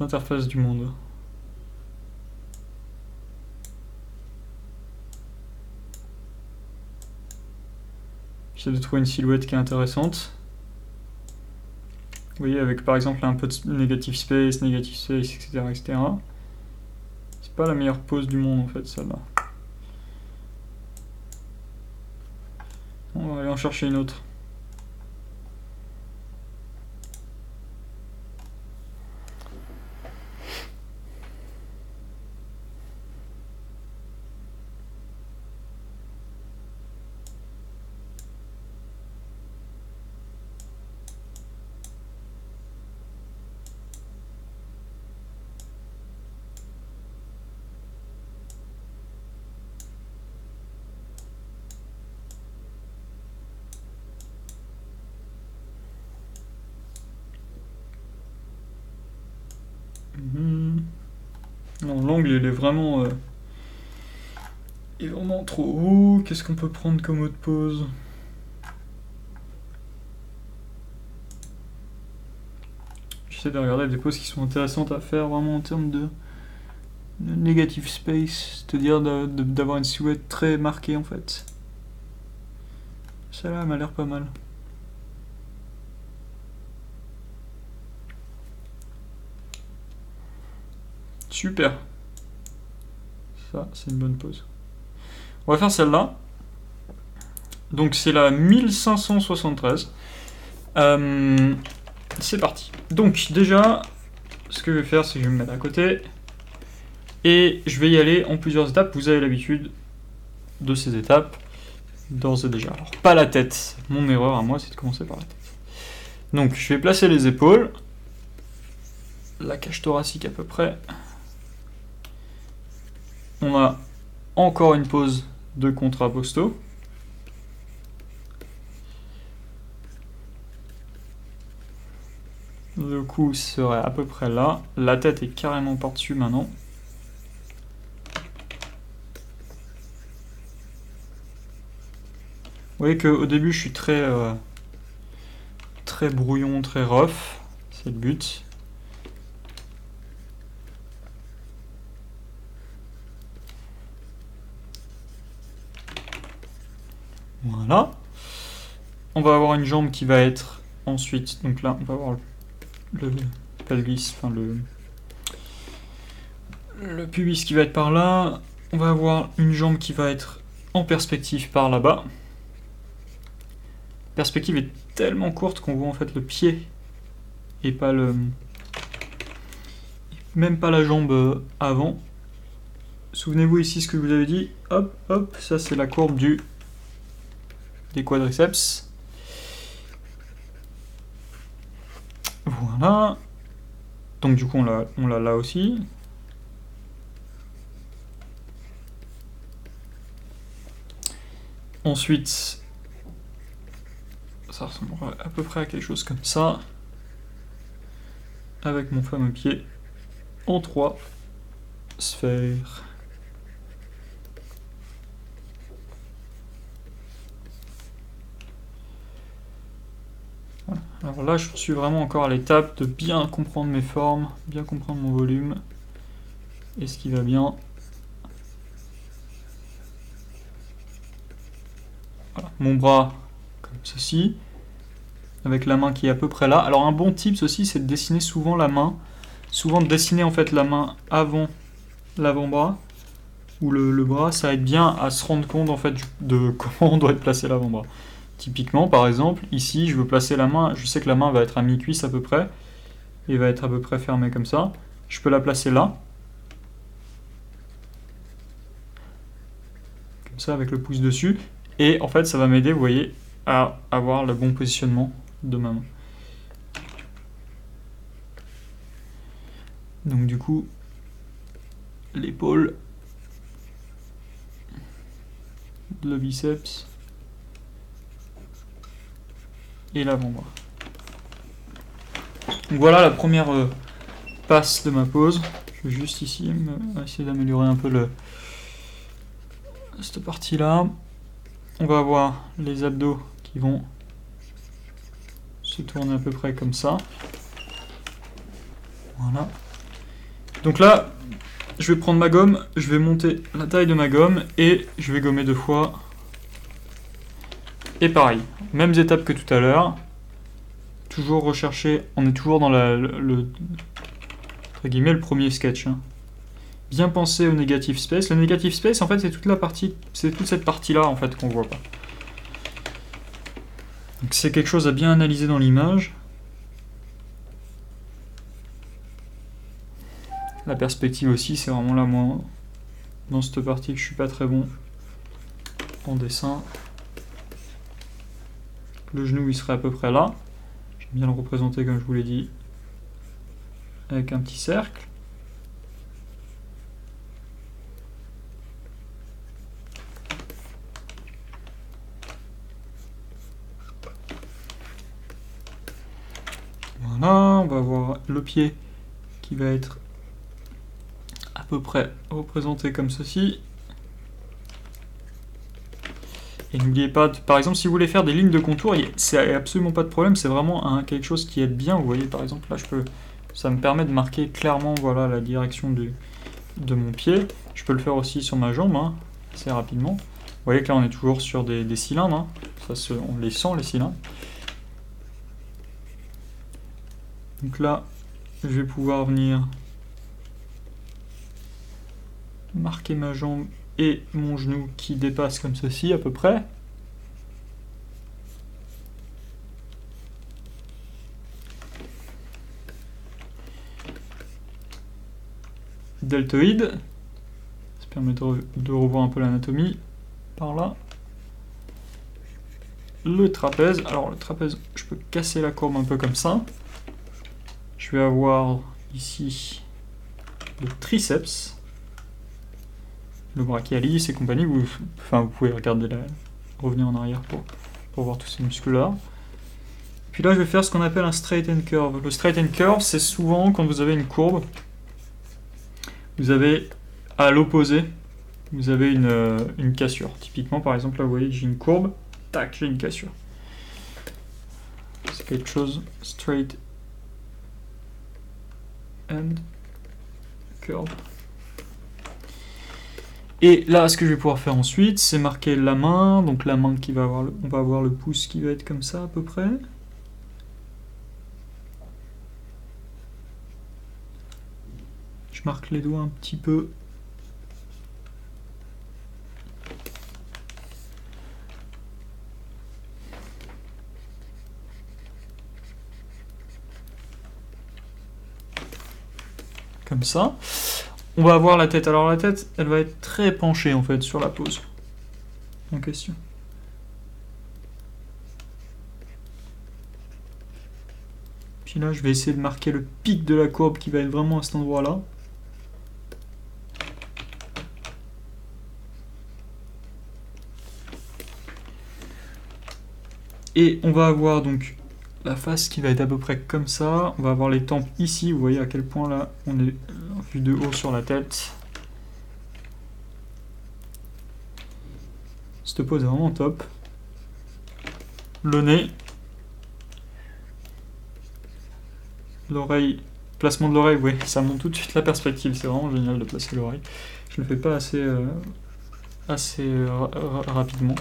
interfaces du monde. J'essaie de trouver une silhouette qui est intéressante. Vous voyez, avec par exemple un peu de negative space, etc. etc. C'est pas la meilleure pose du monde en fait, celle-là. On va aller en chercher une autre. Non, l'angle il est vraiment trop haut. Qu'est-ce qu'on peut prendre comme autre pose? J'essaie de regarder des poses qui sont intéressantes à faire vraiment en termes de negative space, c'est-à-dire d'avoir une silhouette très marquée en fait. Celle-là, elle m'a l'air pas mal. Super. Ça, c'est une bonne pose. On va faire celle-là. Donc c'est la 1573. C'est parti. Donc déjà, ce que je vais faire, c'est que je vais me mettre à côté. Et je vais y aller en plusieurs étapes. Vous avez l'habitude de ces étapes, d'ores et déjà. Alors, pas la tête. Mon erreur à moi, c'est de commencer par la tête. Donc, je vais placer les épaules. La cage thoracique à peu près. On a encore une pose de contrapposto. Le cou serait à peu près là. La tête est carrément par-dessus maintenant. Vous voyez qu'au début, je suis très brouillon, très rough. C'est le but. Voilà. On va avoir une jambe qui va être ensuite... Donc là, on va avoir le pelvis, enfin le pubis qui va être par là. On va avoir une jambe qui va être en perspective par là-bas. La perspective est tellement courte qu'on voit en fait le pied et pas même pas la jambe avant. Souvenez-vous ici ce que je vous avais dit. Hop, hop, ça c'est la courbe des quadriceps. Voilà. Donc du coup on l'a là aussi. Ensuite, ça ressemblera à peu près à quelque chose comme ça. Avec mon fameux pied en 3 sphères. Voilà. Alors là, je suis vraiment encore à l'étape de bien comprendre mes formes, bien comprendre mon volume et ce qui va bien. Voilà. Mon bras comme ceci, avec la main qui est à peu près là. Alors un bon tips aussi, c'est de dessiner souvent la main, souvent de dessiner en fait la main avant l'avant-bras ou le bras, ça aide bien à se rendre compte en fait de comment on doit être placé l'avant-bras. Typiquement, par exemple, ici, je veux placer la main, je sais que la main va être à mi-cuisse à peu près, et va être à peu près fermée comme ça. Je peux la placer là, comme ça avec le pouce dessus, et en fait ça va m'aider, vous voyez, à avoir le bon positionnement de ma main. Donc du coup, l'épaule, le biceps et l'avant-bras. Donc voilà la première passe de ma pose. Je vais juste ici essayer d'améliorer un peu cette partie-là. On va avoir les abdos qui vont se tourner à peu près comme ça. Voilà. Donc là, je vais prendre ma gomme, je vais monter la taille de ma gomme et je vais gommer 2 fois. Et pareil, mêmes étapes que tout à l'heure. Toujours rechercher, on est toujours dans entre guillemets, le premier sketch. Hein. Bien penser au negative space. Le negative space, en fait, c'est toute cette partie-là en fait qu'on voit pas. Donc c'est quelque chose à bien analyser dans l'image. La perspective aussi, c'est vraiment là, moi, dans cette partie que je suis pas très bon en dessin. Le genou, il serait à peu près là. J'aime bien le représenter, comme je vous l'ai dit, avec un petit cercle. Voilà, on va avoir le pied qui va être à peu près représenté comme ceci. Et n'oubliez pas, par exemple, si vous voulez faire des lignes de contour, c'est absolument pas de problème, c'est vraiment quelque chose qui aide bien. Vous voyez, par exemple, là, ça me permet de marquer clairement, voilà, la direction de mon pied. Je peux le faire aussi sur ma jambe, hein, assez rapidement. Vous voyez que là, on est toujours sur des cylindres, hein, on les sent les cylindres. Donc là, je vais pouvoir venir marquer ma jambe et mon genou qui dépasse comme ceci à peu près. Deltoïde, ça permet de revoir un peu l'anatomie par là. Le trapèze, alors le trapèze, je peux casser la courbe un peu comme ça. Je vais avoir ici le triceps, le brachialis et compagnie. Vous pouvez regarder revenir en arrière pour voir tous ces muscles-là. Puis là, je vais faire ce qu'on appelle un straight and curve. Le straight and curve, c'est souvent quand vous avez une courbe. Vous avez à l'opposé, vous avez une cassure. Typiquement, par exemple, là, vous voyez, j'ai une courbe, tac, j'ai une cassure. C'est quelque chose straight and curve. Et là, ce que je vais pouvoir faire ensuite, c'est marquer la main. Donc la main qui va avoir, on va avoir le pouce qui va être comme ça à peu près. Je marque les doigts un petit peu. Comme ça. On va avoir la tête. Alors la tête, elle va être très penchée en fait sur la pose en question. Puis là, je vais essayer de marquer le pic de la courbe qui va être vraiment à cet endroit-là. Et on va avoir donc la face qui va être à peu près comme ça. On va avoir les tempes ici. Vous voyez à quel point là on est vu de haut sur la tête. Cette pose est vraiment top. Le nez. L'oreille. Placement de l'oreille, oui, ça monte tout de suite la perspective. C'est vraiment génial de placer l'oreille. Je le fais pas assez rapidement.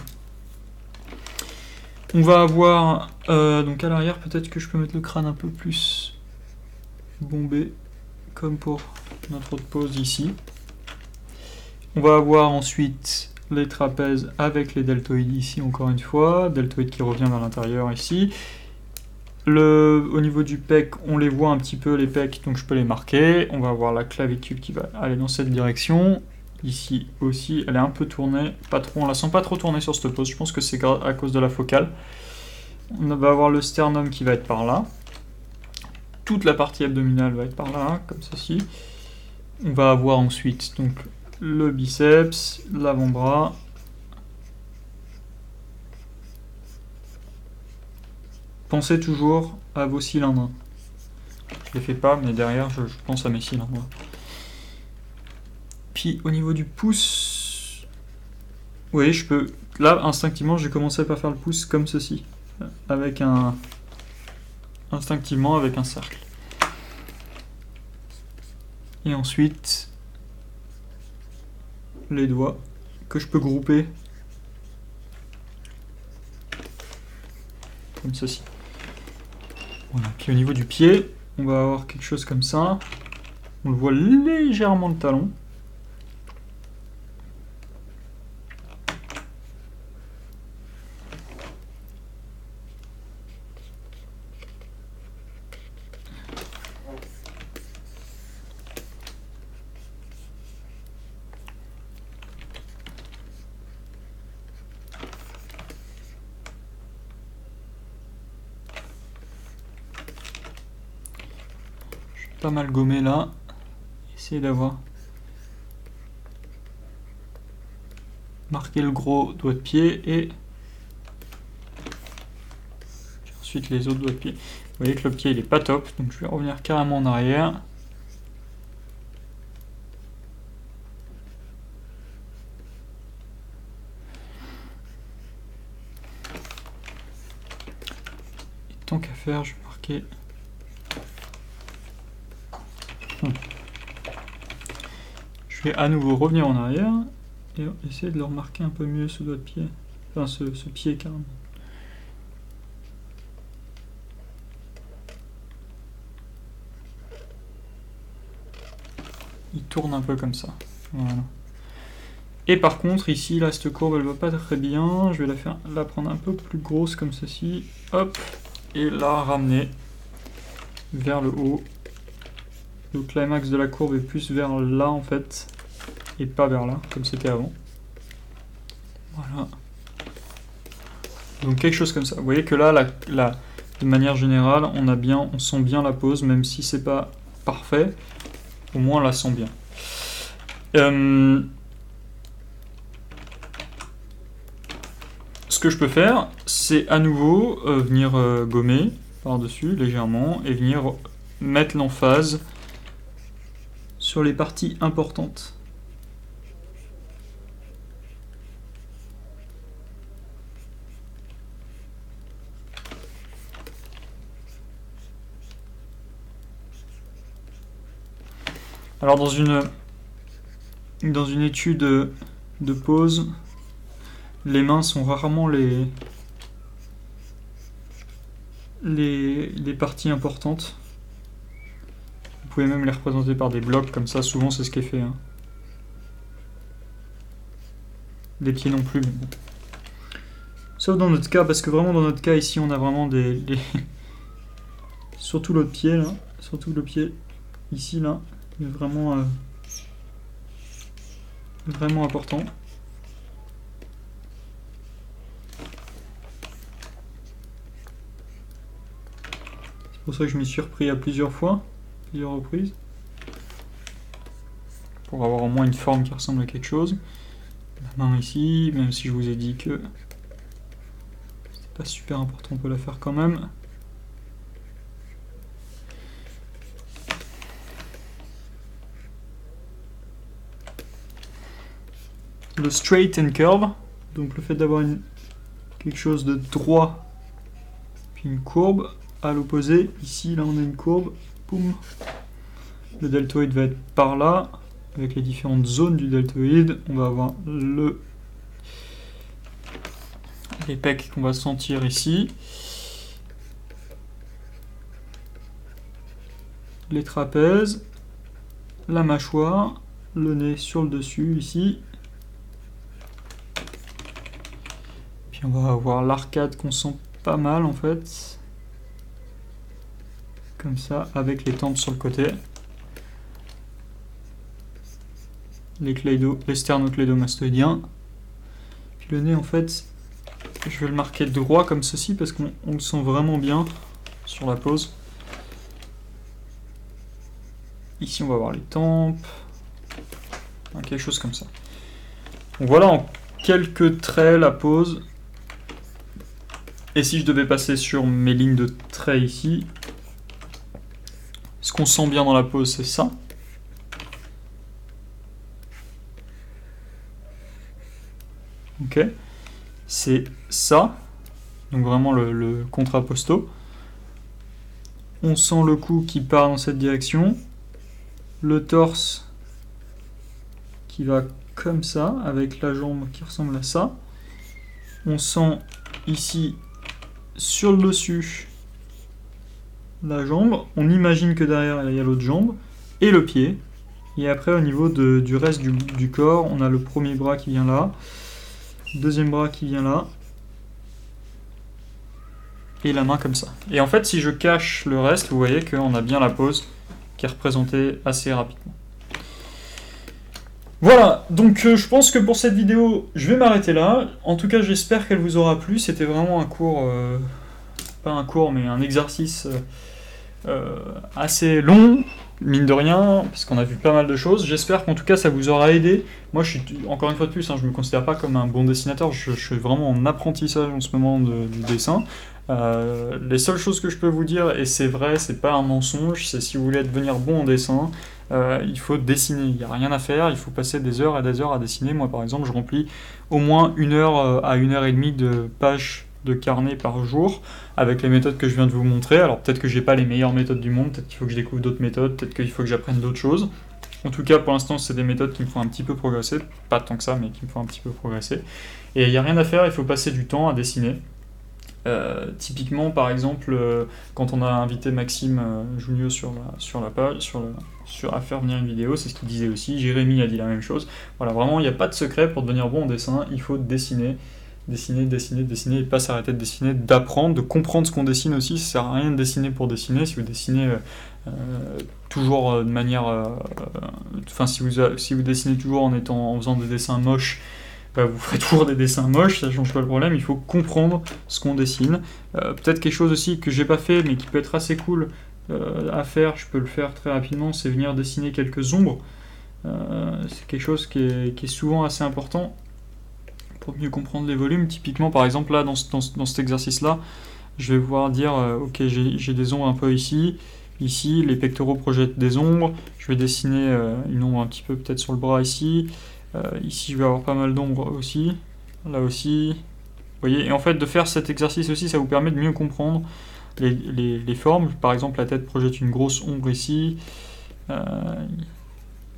On va avoir, donc à l'arrière, peut-être que je peux mettre le crâne un peu plus bombé, comme pour notre autre pose ici. On va avoir ensuite les trapèzes avec les deltoïdes ici, encore une fois. Deltoïde qui revient vers l'intérieur ici. Au niveau du pec, on les voit un petit peu, les pecs, donc je peux les marquer. On va avoir la clavicule qui va aller dans cette direction. Ici aussi, elle est un peu tournée, pas trop, on la sent pas trop tournée sur cette pose, je pense que c'est à cause de la focale. On va avoir le sternum qui va être par là. Toute la partie abdominale va être par là, comme ceci. On va avoir ensuite donc le biceps, l'avant-bras. Pensez toujours à vos cylindres. Je les fais pas, mais derrière, je pense à mes cylindres. Puis au niveau du pouce, vous voyez, je peux. Là, instinctivement, j'ai commencé par faire le pouce comme ceci, instinctivement avec un cercle. Et ensuite, les doigts que je peux grouper comme ceci. Voilà. Puis au niveau du pied, on va avoir quelque chose comme ça. On le voit légèrement le talon. Pas mal gommé là. Essayez d'avoir marqué le gros doigt de pied et ensuite les autres doigts de pied. Vous voyez que le pied il est pas top, donc je vais revenir carrément en arrière. Et tant qu'à faire, je vais marquer. Je vais à nouveau revenir en arrière et essayer de le remarquer un peu mieux ce doigt de pied. Enfin ce pied carrément. tourne un peu comme ça. Voilà. Et par contre, ici, là, cette courbe, elle va pas très bien. Je vais la prendre un peu plus grosse comme ceci. Hop, et la ramener vers le haut. Le climax de la courbe est plus vers là, en fait, et pas vers là, comme c'était avant. Voilà. Donc quelque chose comme ça. Vous voyez que là, de manière générale, on sent bien la pose, même si c'est pas parfait. Au moins, on la sent bien. Ce que je peux faire, c'est à nouveau venir gommer par-dessus légèrement et venir mettre l'emphase sur les parties importantes. Alors dans une étude de pose, les mains sont rarement les parties importantes. Vous pouvez même les représenter par des blocs comme ça, souvent c'est ce qui est fait. Hein. Les pieds non plus, mais bon. Sauf dans notre cas, parce que vraiment dans notre cas ici on a vraiment surtout l'autre pied là, surtout le pied ici là, est vraiment important. C'est pour ça que je m'y suis repris à plusieurs reprises, pour avoir au moins une forme qui ressemble à quelque chose. La main ici, même si je vous ai dit que c'est pas super important, on peut la faire quand même. Le straight and curve, donc le fait d'avoir quelque chose de droit, puis une courbe. À l'opposé, ici, là on a une courbe, boum. Le deltoïde va être par là, avec les différentes zones du deltoïde. On va avoir les pecs qu'on va sentir ici. Les trapèzes, la mâchoire, le nez sur le dessus ici. Puis on va avoir l'arcade qu'on sent pas mal en fait. Comme ça, avec les tempes sur le côté. Les sternoclédomastoïdiens. Puis le nez, en fait, je vais le marquer droit comme ceci parce qu'on le sent vraiment bien sur la pose. Ici, on va voir les tempes. Quelque chose comme ça. Donc voilà en quelques traits la pose. Et si je devais passer sur mes lignes de traits ici, ce qu'on sent bien dans la pose, c'est ça. Ok. C'est ça. Donc vraiment le contrapposto. On sent le cou qui part dans cette direction. Le torse qui va comme ça, avec la jambe qui ressemble à ça. On sent ici, sur le dessus, la jambe, on imagine que derrière il y a l'autre jambe, et le pied. Et après au niveau du reste du corps, on a le premier bras qui vient là, deuxième bras qui vient là, et la main comme ça. Et en fait si je cache le reste, vous voyez qu'on a bien la pose qui est représentée assez rapidement. Voilà, donc je pense que pour cette vidéo, je vais m'arrêter là. En tout cas, j'espère qu'elle vous aura plu. C'était vraiment un cours, pas un cours, mais un exercice assez long, mine de rien, parce qu'on a vu pas mal de choses. J'espère qu'en tout cas, ça vous aura aidé. Moi, je suis, encore une fois de plus, je me considère pas comme un bon dessinateur. Je suis vraiment en apprentissage en ce moment du dessin. Les seules choses que je peux vous dire, et c'est vrai, c'est pas un mensonge, c'est si vous voulez devenir bon en dessin, il faut dessiner, il n'y a rien à faire, il faut passer des heures et des heures à dessiner. Moi par exemple je remplis au moins 1 heure à 1 heure et demie de pages de carnet par jour avec les méthodes que je viens de vous montrer. Alors peut-être que j'ai pas les meilleures méthodes du monde, peut-être qu'il faut que je découvre d'autres méthodes, peut-être qu'il faut que j'apprenne d'autres choses. En tout cas pour l'instant c'est des méthodes qui me font un petit peu progresser, pas tant que ça mais qui me font un petit peu progresser. Et il n'y a rien à faire, il faut passer du temps à dessiner. Typiquement, par exemple, quand on a invité Maxime Junio à faire venir une vidéo, c'est ce qu'il disait aussi. Jérémy a dit la même chose. Voilà, vraiment, il n'y a pas de secret pour devenir bon en dessin. Il faut dessiner, et pas s'arrêter de dessiner, d'apprendre, de comprendre ce qu'on dessine aussi. Ça sert à rien de dessiner pour dessiner. Si vous dessinez toujours de manière, si vous dessinez toujours en faisant des dessins moches, bah, vous ferez toujours des dessins moches, ça change pas le problème. Il faut comprendre ce qu'on dessine. Peut-être quelque chose aussi que j'ai pas fait, mais qui peut être assez cool à faire. Je peux le faire très rapidement, c'est venir dessiner quelques ombres. C'est quelque chose qui est souvent assez important pour mieux comprendre les volumes. Typiquement, par exemple, là, dans cet exercice-là, je vais pouvoir dire, ok, j'ai des ombres un peu ici, les pectoraux projettent des ombres, je vais dessiner une ombre un petit peu peut-être sur le bras ici, ici je vais avoir pas mal d'ombres aussi, là aussi, vous voyez, et en fait de faire cet exercice aussi, ça vous permet de mieux comprendre les formes. Par exemple, la tête projette une grosse ombre ici,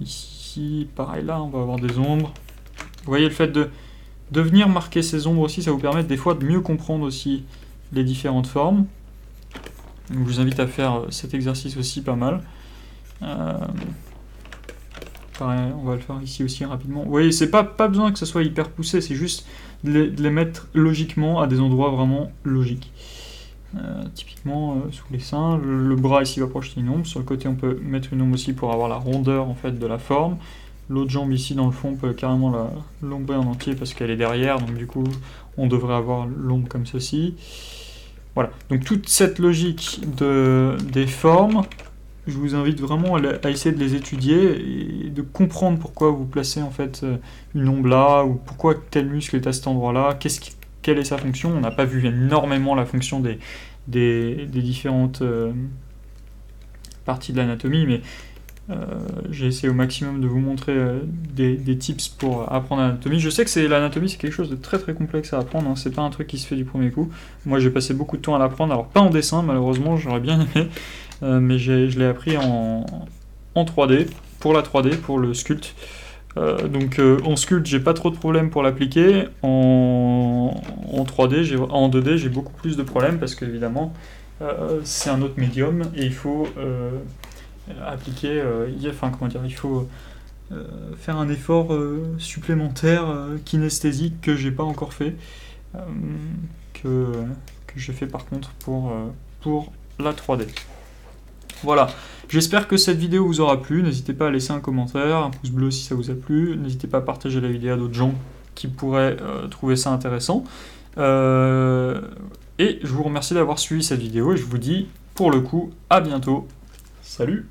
ici, pareil là, on va avoir des ombres. Vous voyez, le fait de venir marquer ces ombres aussi, ça vous permet des fois de mieux comprendre aussi les différentes formes. Donc, je vous invite à faire cet exercice aussi, pas mal. Pareil, on va le faire ici aussi rapidement. Vous voyez, c'est pas besoin que ce soit hyper poussé, c'est juste de les mettre logiquement à des endroits vraiment logiques. Typiquement sous les seins, le bras ici va projeter une ombre. Sur le côté, on peut mettre une ombre aussi pour avoir la rondeur en fait de la forme. L'autre jambe ici dans le fond, on peut carrément l'ombrer en entier parce qu'elle est derrière, donc du coup on devrait avoir l'ombre comme ceci. Voilà, donc toute cette logique des formes, je vous invite vraiment à essayer de les étudier et de comprendre pourquoi vous placez en fait une ombre là, ou pourquoi tel muscle est à cet endroit-là, quelle est sa fonction. On n'a pas vu énormément la fonction des différentes parties de l'anatomie, mais j'ai essayé au maximum de vous montrer des tips pour apprendre l'anatomie. Je sais que l'anatomie c'est quelque chose de très très complexe à apprendre, hein. C'est pas un truc qui se fait du premier coup. Moi j'ai passé beaucoup de temps à l'apprendre, alors pas en dessin malheureusement, j'aurais bien aimé, mais je l'ai appris en 3D, pour la 3D, pour le sculpt. Donc en sculpt j'ai pas trop de problèmes pour l'appliquer, en 3D, en 2D j'ai beaucoup plus de problèmes parce qu'évidemment c'est un autre médium et il faut appliquer, il faut faire un effort supplémentaire kinesthésique que j'ai pas encore fait, que j'ai fait par contre pour la 3D. Voilà, j'espère que cette vidéo vous aura plu. N'hésitez pas à laisser un commentaire, un pouce bleu si ça vous a plu. N'hésitez pas à partager la vidéo à d'autres gens qui pourraient trouver ça intéressant. Et je vous remercie d'avoir suivi cette vidéo et je vous dis pour le coup à bientôt. Salut!